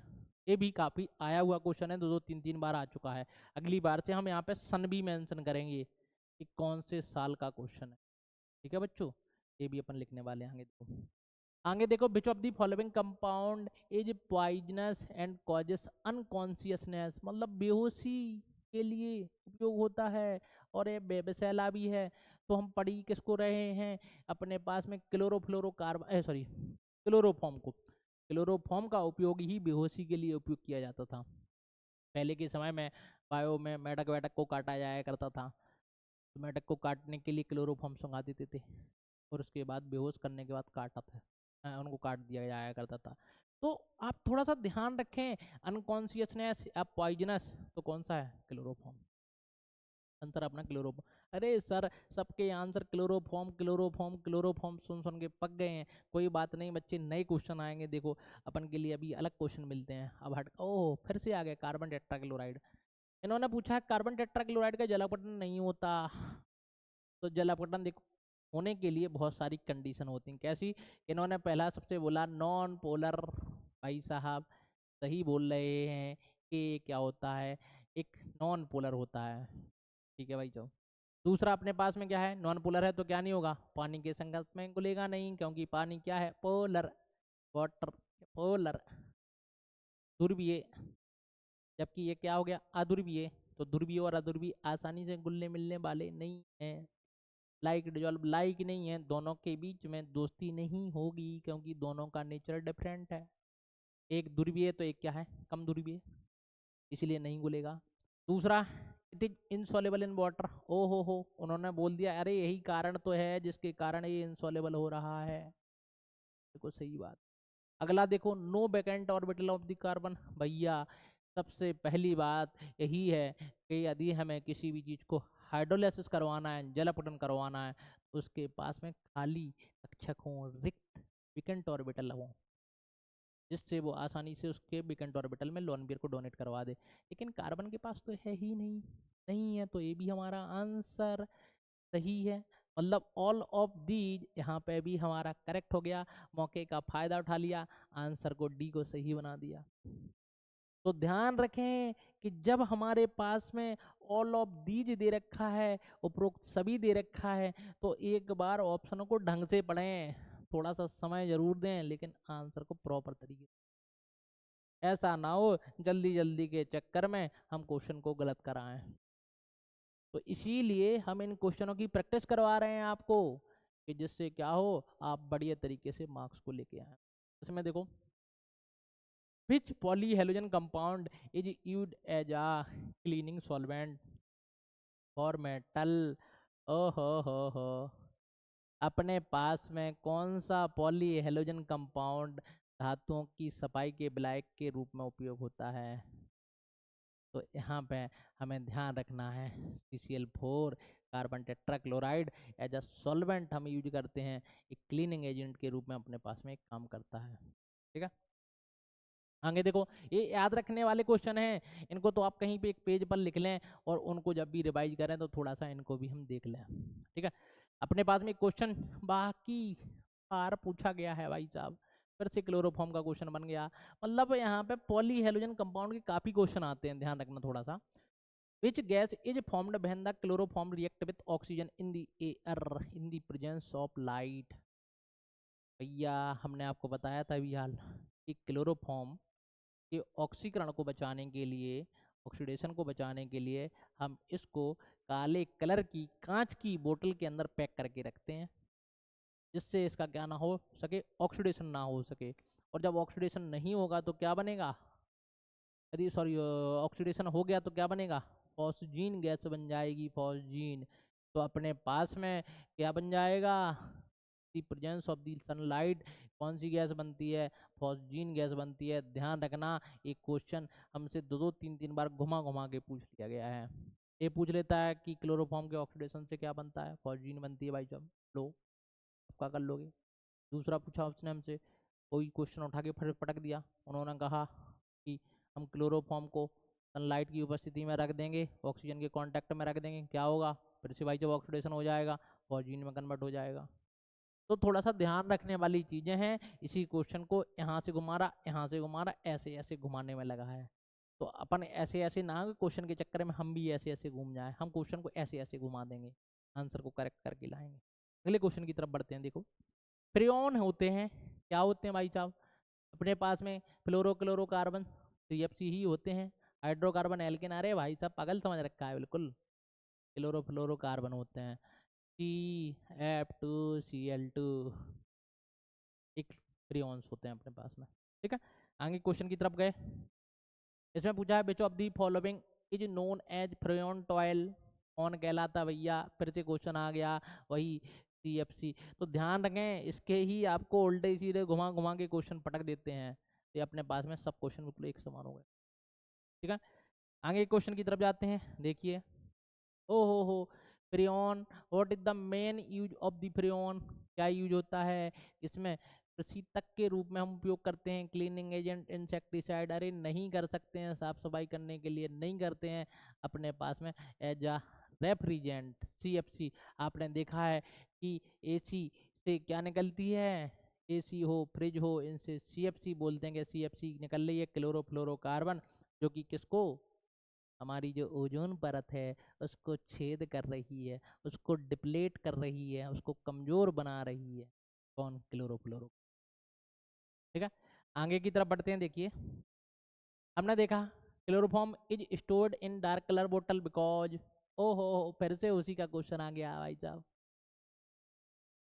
ये भी काफ़ी आया हुआ क्वेश्चन है, 2-3 बार आ चुका है। अगली बार से हम यहाँ पे सन भी मेंशन करेंगे कि कौन से साल का क्वेश्चन है। ठीक है बच्चों, ये भी अपन लिखने वाले हैं। आगे देखो, आगे देखो which of the following compound is poisonous and causes unconsciousness, मतलब बेहोशी के लिए उपयोग होता है और ये बेबसेला भी है। तो हम पढ़ ही किसको रहे हैं, अपने पास में क्लोरोफ्लोरोकार्बन सॉरी क्लोरोफॉर्म को। क्लोरोफॉर्म का उपयोग ही बेहोशी के लिए उपयोग किया जाता था। पहले के समय में बायो में मेढक वेढक को काटा जाया करता था, तो मेढक को काटने के लिए क्लोरोफॉर्म सुंघा देते थे और उसके बाद बेहोश करने के बाद काटा था, उनको काट दिया जाया करता था। तो आप थोड़ा सा ध्यान रखें, अनकॉन्शियसनेस या पॉइजनस तो कौन सा है, क्लोरोफॉर्म। आंसर अपना क्लोरोफॉर्म। अरे सर सबके आंसर क्लोरोफॉर्म क्लोरोफॉर्म क्लोरोफॉर्म सुन सुन के पक गए हैं। कोई बात नहीं बच्चे, नए क्वेश्चन आएंगे, देखो अपन के लिए अभी अलग क्वेश्चन मिलते हैं। अब हट, ओह फिर से आ गया कार्बन टेट्राक्लोराइड। इन्होंने पूछा कार्बन टेट्राक्लोराइड का जलापटन नहीं होता। तो जलापटन देखो होने के लिए बहुत सारी कंडीशन होती हैं। कैसी, इन्होंने पहला सबसे बोला नॉन पोलर। भाई साहब सही बोल रहे हैं कि क्या होता है, एक नॉन पोलर होता है। ठीक है भाई चलो। दूसरा अपने पास में क्या है, नॉन पोलर है तो क्या नहीं होगा, पानी के संगत में घुलेगा नहीं, क्योंकि पानी क्या है, पोलर, वाटर पोलर, ध्रुवीय। जबकि ये क्या हो गया, अध्रुवीय। तो ध्रुवीय और अध्रुवीय आसानी से घुलने मिलने वाले नहीं है। लाइक डिजॉल्व लाइक नहीं है, दोनों के बीच में दोस्ती नहीं होगी, क्योंकि दोनों का नेचर डिफरेंट है। एक ध्रुवीय तो एक क्या है, कम ध्रुवीय, इसलिए नहीं घुलेगा। दूसरा, it is insoluble in water. ओ हो, उन्होंने बोल दिया अरे यही कारण तो है जिसके कारण ये इनसॉल्युबल हो रहा है। देखो सही बात। अगला देखो, no vacant orbital of the carbon. भैया सबसे पहली बात यही है कि यदि हमें किसी भी चीज को हाइड्रोलाइसिस करवाना है, जलापटन करवाना है, तो उसके पास में खाली कक्षक हो, रिक्त वैकेंट ऑर्बिटल हो, जिससे वो आसानी से उसके वैकेंट ऑर्बिटल में लोन पेयर को डोनेट करवा दे। लेकिन कार्बन के पास तो है ही नहीं, नहीं है, तो ये भी हमारा आंसर सही है। मतलब ऑल ऑफ दीज यहाँ पे भी हमारा करेक्ट हो गया, मौके का फायदा उठा लिया, आंसर को डी को सही बना दिया। तो ध्यान रखें कि जब हमारे पास में ऑल ऑफ दीज दे रखा है, उपरोक्त सभी दे रखा है, तो एक बार ऑप्शनों को ढंग से पढ़ें, थोड़ा सा समय जरूर दें, लेकिन आंसर को प्रॉपर तरीके, ऐसा ना हो जल्दी जल्दी के चक्कर में हम क्वेश्चन को गलत कराएं। तो इसीलिए हम इन क्वेश्चनों की प्रैक्टिस करवा रहे हैं आपको, कि जिससे क्या हो, आप बढ़िया तरीके से मार्क्स को लेके आए। इसमें देखो, which polyhalogen compound is used as a cleaning solvent for metal। हो, अपने पास में कौन सा पॉलीहेलोजन कंपाउंड धातुओं की सफाई के ब्लैक के रूप में उपयोग होता है। तो यहाँ पे हमें ध्यान रखना है, CCl4 carbon tetrachloride as a solvent हम यूज करते हैं, एक क्लीनिंग एजेंट के रूप में अपने पास में काम करता है। ठीक है, आगे देखो, ये याद रखने वाले क्वेश्चन हैं, इनको तो आप कहीं पे एक पेज पर लिख लें और उनको जब भी रिवाइज करें तो थोड़ा सा इनको भी हम देख लें। ठीक है, अपने पास में क्वेश्चन बाकी बार पूछा गया है भाई साहब, फिर से क्लोरोफॉर्म का क्वेश्चन बन गया। मतलब यहाँ पे पॉलीहेलोजन कंपाउंड के काफी क्वेश्चन आते हैं, ध्यान रखना थोड़ा सा। Which gas is formed when the chloroform react with oxygen in the air in the presence of light. भैया हमने आपको बताया था अभी हाल कि क्लोरोफॉर्म के ऑक्सीकरण को बचाने के लिए, ऑक्सीडेशन को बचाने के लिए हम इसको काले कलर की कांच की बोतल के अंदर पैक करके रखते हैं, जिससे इसका क्या ना हो सके, ऑक्सीडेशन ना हो सके। और जब ऑक्सीडेशन नहीं होगा तो क्या बनेगा, यदि सॉरी ऑक्सीडेशन हो गया तो क्या बनेगा, फॉस्जीन गैस बन जाएगी, फॉस्जीन। तो अपने पास में क्या बन जाएगा, the presence of the sunlight कौन सी गैस बनती है, फॉस्जीन गैस बनती है। ध्यान रखना, एक क्वेश्चन हमसे दो दो तीन तीन बार घुमा घुमा के पूछ लिया गया है। ये पूछ लेता है कि क्लोरोफॉर्म के ऑक्सीडेशन से क्या बनता है, फॉस्जीन बनती है भाई साहब, लो आप क्या कर लोगे। दूसरा पूछा उसने हमसे, कोई क्वेश्चन उठा के फिर पटक दिया, उन्होंने कहा कि हम क्लोरोफॉर्म को सनलाइट की उपस्थिति में रख देंगे, ऑक्सीजन के कांटेक्ट में रख देंगे, क्या होगा, फिर से भाई जब ऑक्सीडेशन हो जाएगा फॉस्जीन में कन्वर्ट हो जाएगा। तो थोड़ा सा ध्यान रखने वाली चीजें हैं। इसी क्वेश्चन को यहाँ से घुमा रहा, यहाँ से घुमा रहा, ऐसे ऐसे घुमाने में लगा है। तो अपन ऐसे ऐसे ना क्वेश्चन के चक्कर में हम भी ऐसे ऐसे घूम जाए, हम क्वेश्चन को ऐसे ऐसे घुमा देंगे, आंसर को करेक्ट करके लाएंगे। अगले क्वेश्चन की तरफ बढ़ते हैं। देखो, फ्रेऑन होते हैं, क्या होते हैं भाई साहब, अपने पास में फ्लोरोक्लोरोकार्बन CFC ही होते हैं। हाइड्रोकार्बन एल्केन, अरे भाई साहब पागल समझ रखा है बिल्कुल, क्लोरोफ्लोरोकार्बन होते हैं। CF2Cl2 एक फ्रीऑन्स होते हैं अपने पास में। ठीक है, आगे क्वेश्चन की तरफ गए। इसमें पूछा है which of the following is known as freon oil, कौन कहलाता है भैया, फिर से क्वेश्चन आ गया वही CFC। तो ध्यान रखें, इसके ही आपको उल्टे सीधे घुमा घुमा के क्वेश्चन पटक देते हैं, तो ये अपने पास में सब क्वेश्चन बिल्कुल एक समान हो गए। ठीक है, आगे क्वेश्चन की तरफ जाते हैं। देखिए, ओ हो freon, what is the main use of the freon, क्या यूज होता है इसमें, प्रशीतक के रूप में हम उपयोग करते हैं, क्लीनिंग एजेंट, इंसेक्टिसाइड, अरे नहीं कर सकते हैं, साफ सफाई करने के लिए नहीं करते हैं, अपने पास में एज अ रेफ्रिजरेंट CFC। आपने देखा है कि AC से क्या निकलती है, AC हो फ्रिज हो इनसे CFC बोलते हैं कि CFC निकल रही है, क्लोरोफ्लोरोकार्बन, जो कि किसको, हमारी जो ओजोन परत है उसको छेद कर रही है, उसको डिप्लेट कर रही है, उसको कमजोर बना रही है, कौन, क्लोरोफ्लोरो। ठीक है, आगे की तरफ बढ़ते हैं। देखिए, हमने देखा chloroform is stored in dark colour बोतल बिकॉज, ओहो फिर से उसी का क्वेश्चन आ गया भाई साहब,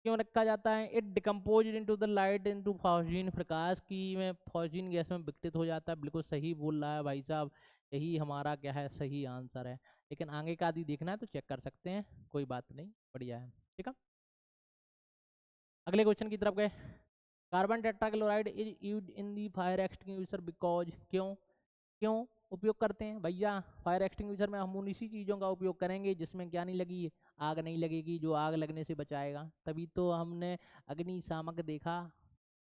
क्यों रखा जाता है, it decompose into the light into phosphine, प्रकाश की में फॉस्फीन गैस में विघटित हो जाता है, बिल्कुल सही बोल रहा है भाई साहब, यही हमारा क्या है सही आंसर है। लेकिन आगे का आदि देखना है तो चेक कर सकते हैं, कोई बात नहीं, बढ़िया है। ठीक है, अगले क्वेश्चन की तरफ गए। Carbon tetrachloride is used in the fire extinguisher because, क्यों, क्यों उपयोग करते हैं भैया, फायर एक्सटिंग्विशर में हम उन इसी चीज़ों का उपयोग करेंगे जिसमें क्या नहीं लगी, आग नहीं लगेगी, जो आग लगने से बचाएगा, तभी तो हमने अग्निशामक देखा,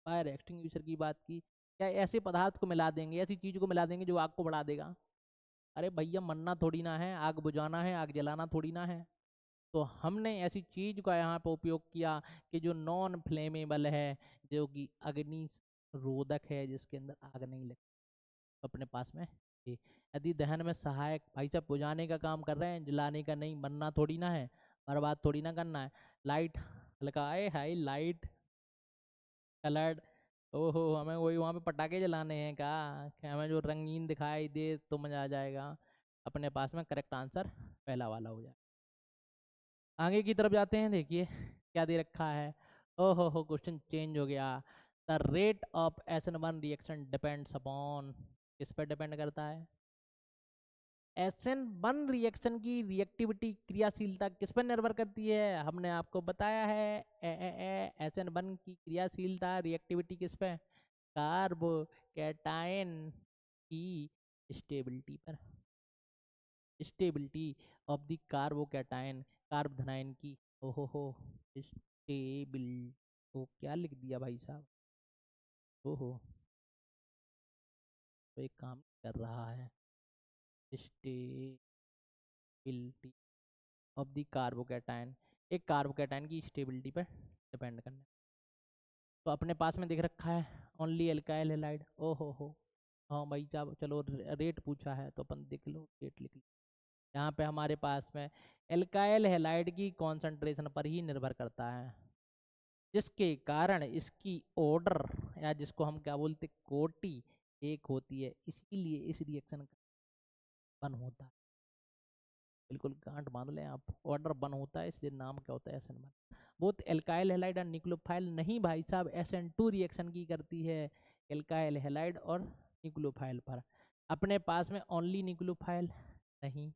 फायर एक्सटिंग्विशर की बात की। क्या ऐसे पदार्थ को मिला देंगे, ऐसी चीज़ को मिला देंगे जो आग को बढ़ा देगा, अरे भैया मरना थोड़ी ना है, आग बुझाना है, आग जलाना थोड़ी ना है। तो हमने ऐसी चीज का यहाँ पर उपयोग किया कि जो नॉन फ्लेमेबल है, जो कि अग्नि रोधक है, जिसके अंदर आग नहीं लगती, अपने पास में ये। यदि दहन में सहायक, भाई साहब बुझाने का काम कर रहे हैं, जलाने का नहीं, बनना थोड़ी ना है, बर्बाद थोड़ी ना करना है। लाइट हल्का आए हाई लाइट कलर्ड, ओहो हमें वही वहाँ पे पटाखे जलाने हैं क्या, कि हमें जो रंगीन दिखाई दे तो मजा आ जाएगा। अपने पास में करेक्ट आंसर पहला वाला हो जाए। आगे की तरफ जाते हैं। देखिए क्या दे रखा है, ओहो हो क्वेश्चन चेंज हो गया। The rate of SN1 reaction depends upon, किस पर डिपेंड करता है, SN1 रिएक्शन की रिएक्टिविटी क्रियाशीलता किस पर निर्भर करती है, हमने आपको बताया है SN1 की क्रियाशीलता रिएक्टिविटी किस पे, कार्बोकैटायन की स्टेबिलिटी पर, स्टेबिलिटी ऑफ द कार्बोकैटायन, कार्बोधनायन की, ओहो हो स्टेबिल, तो क्या लिख दिया भाई साहब, ओहो तो एक काम कर रहा है, स्टेबिलिटी ऑफ द कार्बोकैटायन, एक कार्बोकैटायन की स्टेबिलिटी पर डिपेंड करना है। तो अपने पास में दिख रखा है ओनली एल्काइल हैलाइड, ओहो हो, हाँ भाई साहब चलो रेट पूछा है तो अपन देख लो, रेट लिख लो। यहाँ पे हमारे पास में एल्काइल हैलाइड की कॉन्सेंट्रेशन पर ही निर्भर करता है, जिसके कारण इसकी ऑर्डर, या जिसको हम क्या बोलते कोटि, एक होती है, इसीलिए इस रिएक्शन का बन होता है, बिल्कुल गांठ बांध लें आप, ऑर्डर बन होता है इसलिए नाम क्या होता है SN1। बोथ एल्काइल हैलाइड और न्यूक्लियोफाइल नहीं भाई साहब, SN2 रिएक्शन की करती है एल्काइल हैलाइड और न्यूक्लियोफाइल पर, अपने पास में ओनली न्यूक्लियोफाइल नहीं,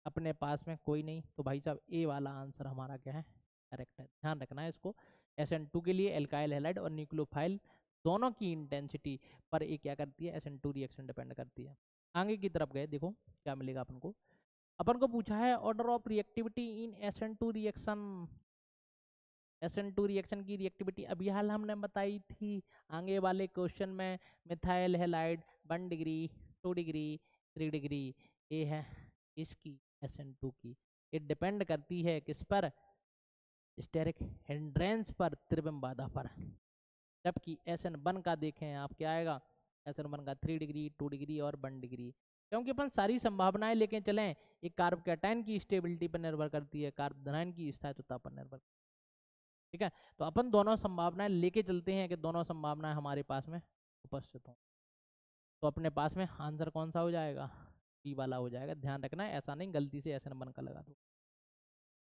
अपने पास में कोई नहीं, तो भाई साहब ए वाला आंसर हमारा क्या है, करेक्ट है, ध्यान रखना है इसको। SN2 के लिए एल्काइल हैलाइड और न्यूक्लियोफाइल दोनों की इंटेंसिटी पर ये क्या करती है, SN2 रिएक्शन डिपेंड करती है। आगे की तरफ गए, देखो क्या मिलेगा अपन को, अपन को पूछा है order of reactivity in SN2 reaction, SN2 reaction की रिएक्टिविटी अभी हाल हमने बताई थी, आगे वाले क्वेश्चन में methyl halide 1 degree 2 degree 3 degree, ये है इसकी SN2 की, ये डिपेंड करती है किस पर, स्टेरिक हिंड्रेंस पर, त्रिविम बाधा पर। जबकि SN1 का देखें आप क्या आएगा, SN1 का 3 डिग्री 2 डिग्री और 1 डिग्री, क्योंकि अपन सारी संभावनाएं लेके चलें, एक कार्बोकैटायन की स्टेबिलिटी पर निर्भर करती है, कार्बोधनायन की स्थायित्वता पर निर्भर, ठीक है। तो अपन दोनों संभावनाएं लेके चलते हैं कि दोनों संभावनाएं हमारे पास में उपस्थित हों। तो अपने पास में आंसर कौन सा हो जाएगा, बी वाला हो जाएगा। ध्यान रखना है, ऐसा नहीं गलती से SN1 का लगा दो।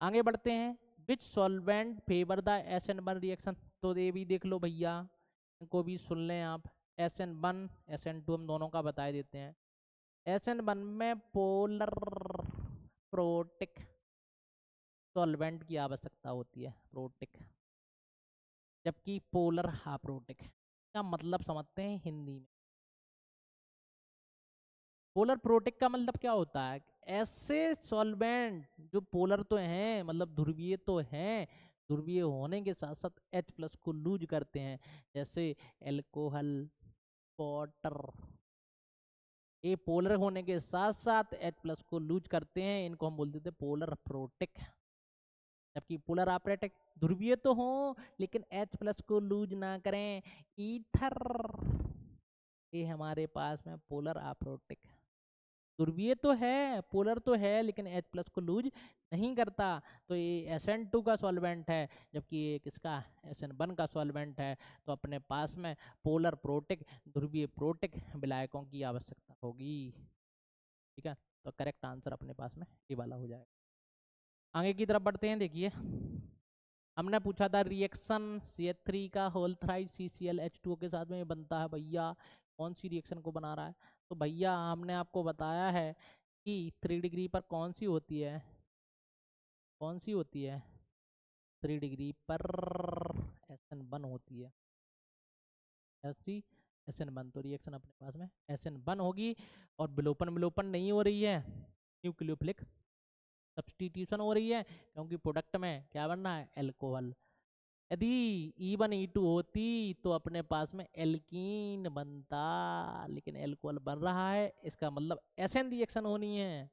आगे बढ़ते हैं, which solvent favour the SN1 reaction. तो ये भी देख लो भैया, इनको भी सुन लें आप। SN1 SN2 हम दोनों का बता देते हैं। SN1 में पोलर प्रोटिक सॉल्वेंट की आवश्यकता होती है, प्रोटिक, जबकि पोलर हाप्रोटिक का मतलब समझते हैं हिंदी में। पोलर प्रोटिक का मतलब क्या होता है, ऐसे सॉल्वेंट जो पोलर तो हैं, मतलब ध्रुवीय तो हैं, ध्रुवीय होने के साथ साथ H+ को लूज करते हैं, जैसे एल्कोहल, वाटर, ये पोलर होने के साथ साथ H+ को लूज करते हैं, इनको हम बोलते थे पोलर प्रोटिक। जबकि पोलर अप्रोटिक ध्रुवीय तो हो लेकिन H+ को लूज ना करें, ईथर, ये हमारे पास में पोलर अप्रोटिक। ध्रुवीय तो है, पोलर तो है, लेकिन H+ को लूज नहीं करता, तो ये SN2 का सॉल्वेंट है, जबकि ये किसका, SN1 का सॉल्वेंट है। तो अपने पास में पोलर प्रोटिक, ध्रुवीय प्रोटिक विलायकों की आवश्यकता होगी। ठीक है, तो करेक्ट आंसर अपने पास में ये वाला हो जाएगा। आगे की तरफ बढ़ते हैं। देखिए, हमने पूछा था रिएक्शन CH3 का होल थ्राइड CCl H2O के साथ में बनता है भैया, कौन सी रिएक्शन को बना रहा है। तो भैया हमने आपको बताया है कि 3 डिग्री पर कौन सी होती है, कौन सी होती है, 3 डिग्री पर SN1 होती है, ऐसी SN1। तो रिएक्शन अपने पास में SN1 होगी, और विलोपन विलोपन नहीं हो रही है, न्यूक्लियोफिलिक सब्सटीट्यूशन हो रही है, क्योंकि प्रोडक्ट में क्या बनना है, एल्कोहल। यदि E1 E2 होती तो अपने पास में एल्कीन बनता, लेकिन एल्कोहल बन रहा है, इसका मतलब SN रिएक्शन होनी है,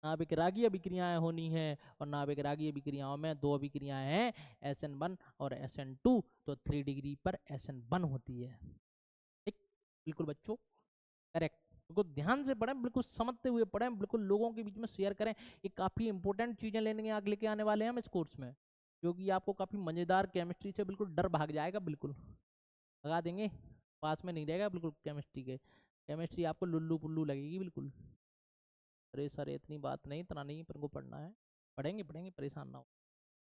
नाभिक रागीय अभिक्रियाएं होनी है, और नाभिक रागीय अभिक्रियाओं में दो अभिक्रियाएं हैं, SN1 और SN2, तो 3 डिग्री पर SN1 होती है। ठीक, बिल्कुल बच्चों करेक्ट। बिल्कुल ध्यान से पढ़ें, बिल्कुल समझते हुए पढ़ें, बिल्कुल लोगों के बीच में शेयर करें। ये काफ़ी इंपॉर्टेंट चीज़ें लेके आने वाले हैं हम इस कोर्स में, क्योंकि आपको काफ़ी मज़ेदार, केमिस्ट्री से बिल्कुल डर भाग जाएगा, बिल्कुल भगा देंगे, पास में नहीं रहेगा बिल्कुल केमिस्ट्री के। केमिस्ट्री आपको लुल्लू पुल्लू लगेगी बिल्कुल। अरे सर इतनी बात नहीं, इतना नहीं पर को पढ़ना है, पढ़ेंगे पढ़ेंगे, परेशान ना हो।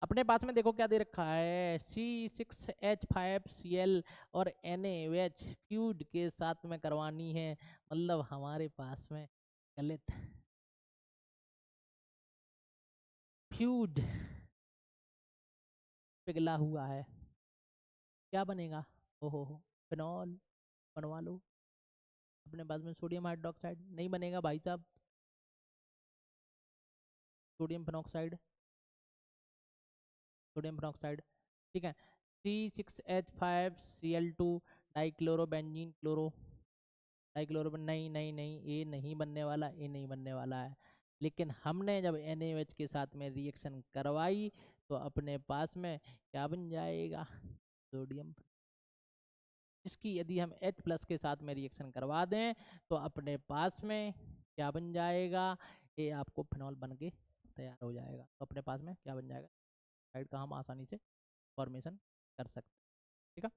अपने पास में देखो क्या दे रखा है, C6H5Cl और NaOH फ्यूड के साथ में करवानी है, मतलब हमारे पास में गलत फ्यूड पिघला हुआ है, क्या बनेगा, ओहो फिनॉल बनवा लो। अपने पास में सोडियम हाइड्रोक्साइड नहीं बनेगा भाई साहब, सोडियम फिनॉक्साइड, सोडियम फिनॉक्साइड, ठीक है। C6H5Cl2 डाइक्लोरोबेंजीन क्लोरो, डाइक्लोरोबेन, नहीं नहीं नहीं, ये नहीं बनने वाला, ये नहीं बनने वाला है। लेकिन हमने जब NaOH के साथ में रिएक्शन करवाई तो अपने पास में क्या बन जाएगा, सोडियम। इसकी यदि हम H+ के साथ में रिएक्शन करवा दें तो अपने पास में क्या बन जाएगा, ये आपको फिनॉल बन के तैयार हो जाएगा। तो अपने पास में क्या बन जाएगा, साइड का हम आसानी से फॉर्मेशन कर सकते हैं, ठीक है,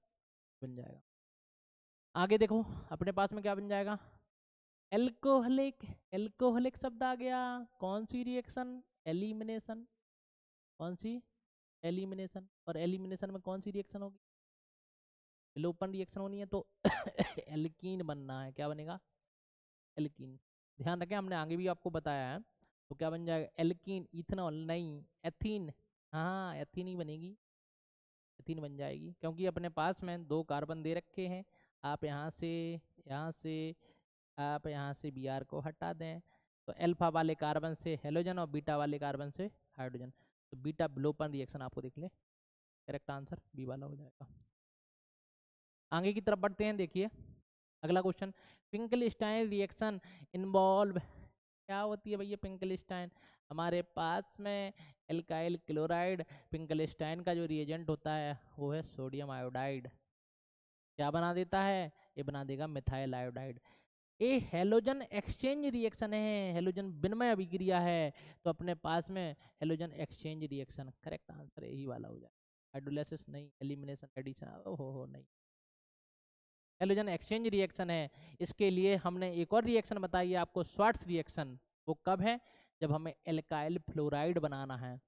बन जाएगा। आगे देखो अपने पास में क्या बन जाएगा, एल्कोहलिक, एल्कोहलिक शब्द आ गया, कौन सी रिएक्शन, एलिमिनेशन, कौन सी, एलिमिनेशन, और एलिमिनेशन में कौन सी रिएक्शन होगी, विलोपन रिएक्शन होनी है, तो एल्कीन बनना है, क्या बनेगा, एल्कीन। ध्यान रखें हमने आगे भी आपको बताया है, तो क्या बन जाएगा, एल्कीन, इथेनॉल नहीं, एथीन, हाँ एथीन ही बनेगी, एथीन बन जाएगी, क्योंकि अपने पास में दो कार्बन दे रखे हैं, आप यहाँ से आप यहाँ से Br को हटा दें, तो अल्फा वाले कार्बन से हेलोजन और बीटा वाले कार्बन से हाइड्रोजन, तो बीटा विलोपन रिएक्शन आपको देख ले, करेक्ट आंसर बी वाला हो जाएगा। आगे की तरफ बढ़ते हैं। देखिए अगला क्वेश्चन, फिंकलस्टाइन रिएक्शन इन्वॉल्व, क्या होती है भैया फिंकलस्टाइन, हमारे पास में एल्काइल क्लोराइड, फिंकलस्टाइन का जो रिएजेंट होता है वो है सोडियम आयोडाइड, क्या बना देता है, ये बना देगा मिथाइल आयोडाइड। ये हेलोजन एक्सचेंज रिएक्शन है, हेलोजन विनिमय अभिक्रिया है, तो अपने पास में halogen exchange reaction, correct answer यही वाला हो जाए, हाइड्रोलाइसिस नहीं, एलिमिनेशन, एडिशन, ओहो हो नहीं। हैलोजन एक्सचेंज रिएक्शन है। इसके लिए हमने एक और रिएक्शन बताई है आपको, श्वार्ट्ज रिएक्शन। वो कब है? जब हमें एल्काइल फ्लोराइड बनाना है।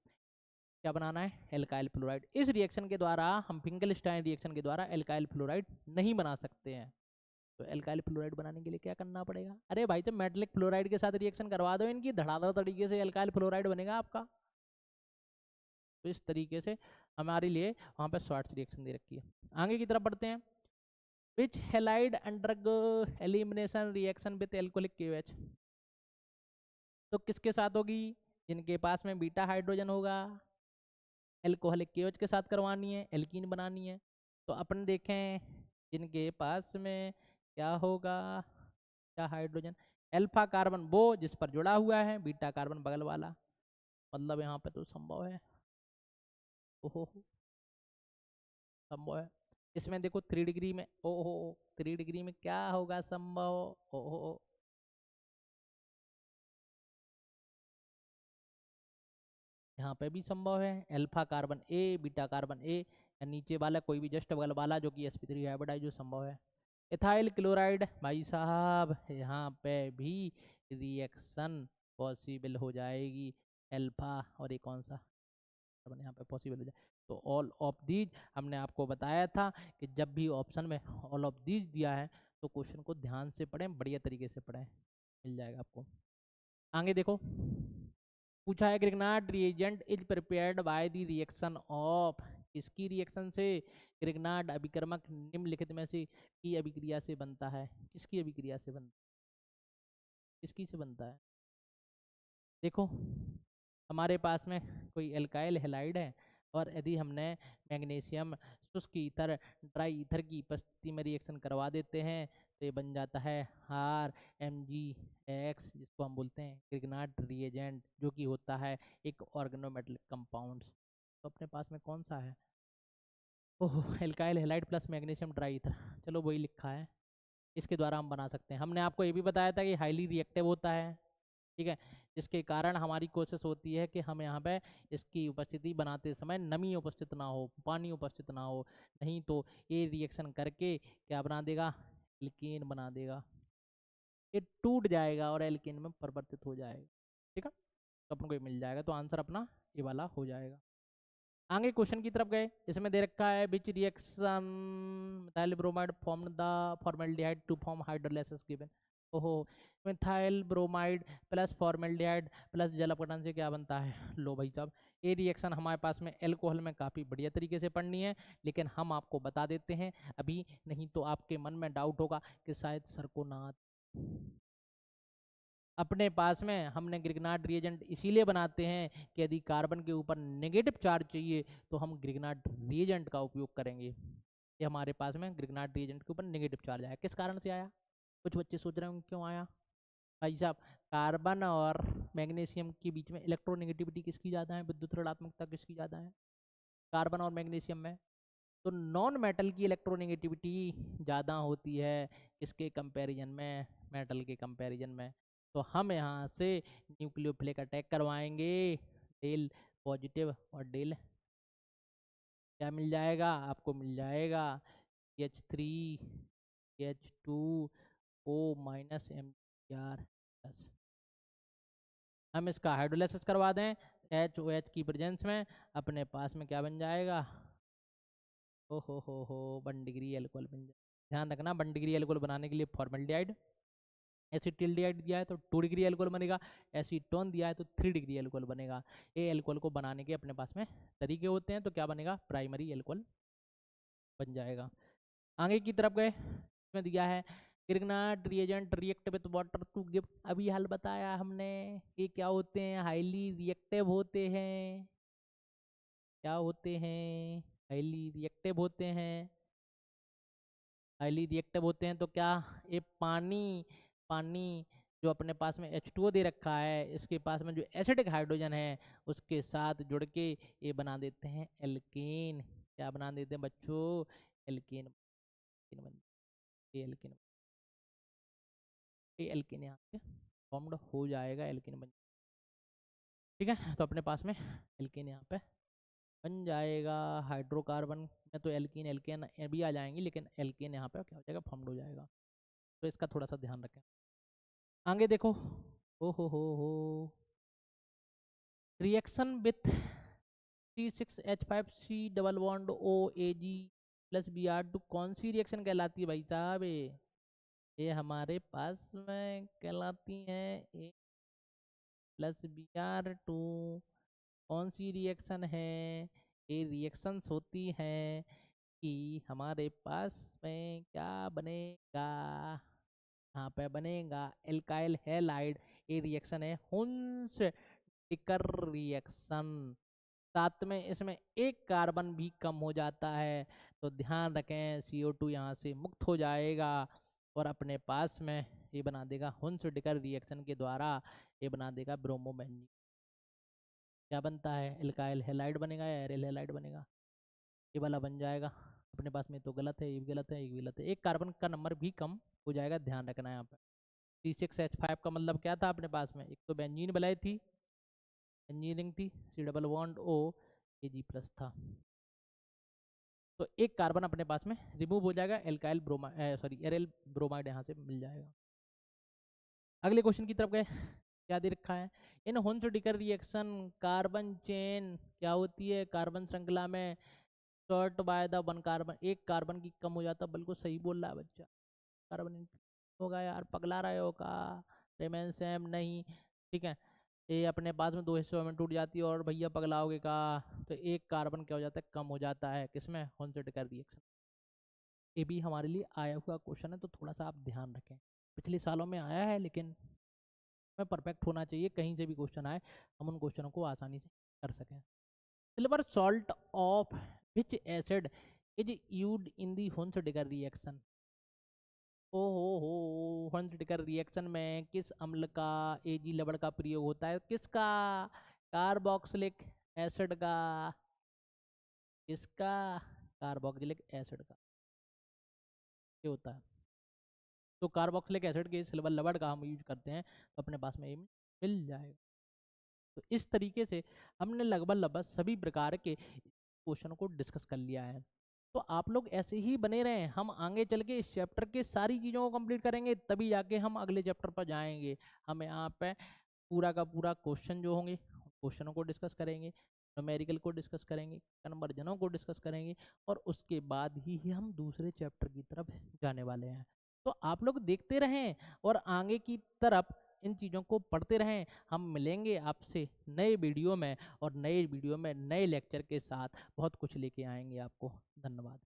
क्या बनाना है? Alkyl fluoride. इस रिएक्शन के द्वारा हम फिंगलस्टाइन रिएक्शन के द्वारा एल्काइल फ्लोराइड नहीं बना सकते हैं। तो एल्काइल फ्लोराइड बनाने के लिए क्या करना पड़ेगा? अरे भाई, तो मेटलिक फ्लोराइड के साथ रिएक्शन करवा दो इनकी, धड़ाधड़ तरीके से एल्काइल फ्लोराइड बनेगा आपका। तो इस तरीके से हमारे लिए वहाँ पे श्वार्ट्ज रिएक्शन दे रखी है। आगे की तरफ बढ़ते हैं। Which halide undergo elimination reaction with alcoholic KOH। तो किसके साथ होगी? जिनके पास में बीटा हाइड्रोजन होगा, एल्कोहलिक KOH के साथ करवानी है, एल्कीन बनानी है। तो अपन देखें जिनके पास में क्या होगा, क्या हाइड्रोजन, अल्फा कार्बन वो जिस पर जुड़ा हुआ है, बीटा कार्बन बगल वाला। मतलब यहाँ पे तो संभव है, ओहो संभव है। इसमें देखो 3 डिग्री में, ओहो 3 डिग्री में क्या होगा संभव, ओहो यहाँ पे भी संभव है। अल्फा कार्बन ए, बीटा कार्बन ए, या नीचे वाला कोई भी जस्ट बगल वाला जो कि sp3 हाइब्रिडाइज जो संभव है। इथाइल क्लोराइड भाई साहब, यहाँ पे भी रिएक्शन पॉसिबल हो जाएगी। अल्फा और एक कौन सा कार्बन यहाँ पे पॉसिबल हो जाए। तो ऑल ऑफ दीज हमने आपको बताया था कि जब भी ऑप्शन में ऑल ऑफ दीज दिया है तो क्वेश्चन को ध्यान से पढ़ें, बढ़िया तरीके से पढ़ें, मिल जाएगा आपको। आगे देखो, पूछा है Grignard reagent is prepared by the reaction of, किसकी रिएक्शन से? ग्रिग्नार्ड अभिकर्मक निम्नलिखित में से की अभिक्रिया से बनता है। किसकी अभिक्रिया से बनता है? किसकी से बनता है? देखो, हमारे पास में कोई एल्काइल हेलाइड है और यदि हमने मैग्नीशियम शुष्क ईथर, ड्राई ईथर की उपस्थिति में रिएक्शन करवा देते हैं तो ये बन जाता है RMgX, जिसको हम बोलते हैं ग्रिग्नार्ड रिएजेंट, जो कि होता है एक ऑर्गेनोमेटेलिक कंपाउंड्स। तो अपने पास में कौन सा है? Oh, alkyl halide plus magnesium dry ether, चलो वही लिखा है। इसके द्वारा हम बना सकते हैं। हमने आपको ये भी बताया था कि हाईली रिएक्टिव होता है, ठीक है, जिसके कारण हमारी कोशिश होती है कि हम यहाँ पे इसकी उपस्थिति बनाते समय नमी उपस्थित ना हो, पानी उपस्थित ना हो, नहीं तो ये रिएक्शन करके क्या बना देगा? एल्केन बना देगा, ये टूट जाएगा और एल्केन में परिवर्तित हो जाएगा। ठीक है, तो अपन को ये मिल जाएगा, तो आंसर अपना ये वाला हो जाएगा। आगे क्वेश्चन की तरफ गए, इसमें दे रखा है which reaction methyl bromide form the formaldehyde to form hydrolysis given. ओहो, methyl bromide plus formaldehyde plus जल अपघटन से क्या बनता है? लो भाई साहब, ये रिएक्शन हमारे पास में एल्कोहल में काफ़ी बढ़िया तरीके से पढ़नी है, लेकिन हम आपको बता देते हैं अभी, नहीं तो आपके मन में डाउट होगा कि शायद सर को ना। अपने पास में हमने ग्रिग्नार्ड रिएजेंट इसीलिए बनाते हैं कि यदि कार्बन के ऊपर नेगेटिव चार्ज चाहिए तो हम ग्रिग्नार्ड रिएजेंट का उपयोग करेंगे। ये हमारे पास में ग्रिग्नार्ड रिएजेंट के ऊपर नेगेटिव चार्ज आया, किस कारण से आया? कुछ बच्चे सोच रहे होंगे क्यों आया। भाई साहब, कार्बन और मैग्नीशियम के बीच में इलेक्ट्रोनेगेटिविटी किसकी ज़्यादा है, विद्युत ऋणात्मकता किसकी ज़्यादा है? कार्बन और मैग्नीशियम में। तो नॉन मेटल की इलेक्ट्रोनेगेटिविटी ज़्यादा होती है इसके कंपैरिजन में, मेटल के कंपैरिजन में। तो हम यहाँ से न्यूक्लियोफिलिक अटैक करवाएंगे, डेल पॉजिटिव और डेल क्या मिल जाएगा आपको? मिल जाएगा H3 H2O माइनस Mr+। हम इसका हाइड्रोलाइसिस करवा दें HOH की प्रेजेंस में, अपने पास में क्या बन जाएगा? हो 1 डिग्री एल्कोहल बन जाए। ध्यान रखना, 1 डिग्री एल्कोहल बनाने के लिए फॉर्मेल्डिहाइड, एसिटिल्डिहाइड दिया है तो 2 डिग्री एल्कोहल बनेगा, एसीटोन दिया है तो 3 डिग्री एल्कोहल बनेगा। ये एल्कोहल को बनाने के अपने पास में तरीके होते हैं, तो क्या बनेगा? प्राइमरी एल्कोहल बन जाएगा। आगे की तरफ गए, इसमें दिया है Grignard reagent react with water to give, अभी हाल बताया हमने, ये क्या होते हैं? हाईली रिएक्टिव होते हैं। क्या होते हैं? हाईली रिएक्टिव होते हैं। हाईली रिएक्टिव होते हैं तो क्या, ये पानी, पानी जो अपने पास में H2O दे रखा है, इसके पास में जो एसिडिक हाइड्रोजन है उसके साथ जुड़ के ये बना देते हैं एल्केन। क्या बना देते हैं बच्चों? एल्केन। ये एल्केन, ये एल्केन यहाँ पे फॉर्म्ड हो जाएगा, एल्केन बन। ठीक है, तो अपने पास में एल्केन यहाँ पे बन जाएगा हाइड्रोकार्बन में तो एल्कीन एल्केन भी आ जाएंगी, लेकिन एल्केन यहाँ पे क्या हो जाएगा, फॉर्म्ड हो जाएगा। तो इसका थोड़ा सा ध्यान रखें। आगे देखो, हो reaction with C6H5C double bond OAg+Br2 कौन सी रिएक्शन कहलाती है भाई साहब? ये हमारे पास में कहलाती है A+Br2। कौन सी रिएक्शन है? ये रिएक्शंस होती हैं कि हमारे पास में क्या बनेगा, यहाँ पे बनेगा एल्काइल हैलाइड। ये रिएक्शन है हुंस डिकर रिएक्शन। साथ में इसमें एक कार्बन भी कम हो जाता है, तो ध्यान रखें CO2 यहाँ से मुक्त हो जाएगा और अपने पास में ये बना देगा हुंस डिकर रिएक्शन के द्वारा ये बना देगा ब्रोमोबेंजीन। क्या बनता है? एल्काइल हैलाइड बनेगा या एरिल हैलाइड बनेगा? ये वाला बन जाएगा। अपने पास में तो गलत है, ये भी गलत है, ये भी गलत है। एक कार्बन का नंबर भी कम हो जाएगा, ध्यान रखना है यहाँ पर। C6H5 का मतलब क्या था अपने पास में? एक तो बेंजीन बनाई थी, इंजीनियरिंग थी, C double bond O Ag+ था, तो एक कार्बन अपने पास में रिमूव हो जाएगा, alkyl bromide sorry aryl bromide यहाँ से मिल जाएगा। अगले क्वेश्चन की तरफ गए, क्या दे रखा है? इन हुंस डिकर रिएक्शन कार्बन चेन क्या होती है? कार्बन श्रृंखला में short by the one carbon, एक कार्बन की कम हो जाता है। बिल्कुल सही बोल रहा है बच्चा। कार्बन होगा यार, पगला रहे हो का? रेमेन सेम नहीं, ठीक है। ये अपने पास में दो हिस्सों में टूट जाती है और भैया पगलाओगे का, तो एक कार्बन क्या हो जाता है, कम हो जाता है। किसमें? Hunsdiecker reaction. ये भी हमारे लिए आया हुआ क्वेश्चन है, तो थोड़ा सा आप ध्यान रखें। पिछले सालों में आया है, लेकिन हमें परफेक्ट होना चाहिए, कहीं से भी क्वेश्चन आए हम उन क्वेश्चनों को आसानी से कर सकें। Silver salt of which acid is used in the Hunsdiecker reaction? ओ हो हुंस डिकर रिएक्शन में किस अम्ल का Ag लवण का प्रयोग होता है? किसका? कार्बोक्सिलिक एसिड का। किसका? कार्बोक्सिलिक एसिड का ये होता है। तो कार्बोक्सिलिक एसिड के सिल्वर लवण का हम यूज करते हैं, तो अपने पास में ये मिल जाएगा। तो इस तरीके से हमने लगभग सभी प्रकार के क्वेश्चन को डिस्कस कर लिया है। तो आप लोग ऐसे ही बने रहें, हम आगे चल के इस चैप्टर के सारी चीज़ों को कंप्लीट करेंगे, तभी जाके हम अगले चैप्टर पर जाएंगे। हम यहाँ पे पूरा का पूरा क्वेश्चन जो होंगे, क्वेश्चनों को डिस्कस करेंगे, न्यूमेरिकल को डिस्कस करेंगे, कन्वर्जनों को डिस्कस करेंगे, और उसके बाद ही हम दूसरे चैप्टर की तरफ जाने वाले हैं। तो आप लोग देखते रहें और आगे की तरफ इन चीज़ों को पढ़ते रहें। हम मिलेंगे आपसे नए वीडियो में, और नए वीडियो में नए लेक्चर के साथ बहुत कुछ लेके आएंगे आपको। धन्यवाद।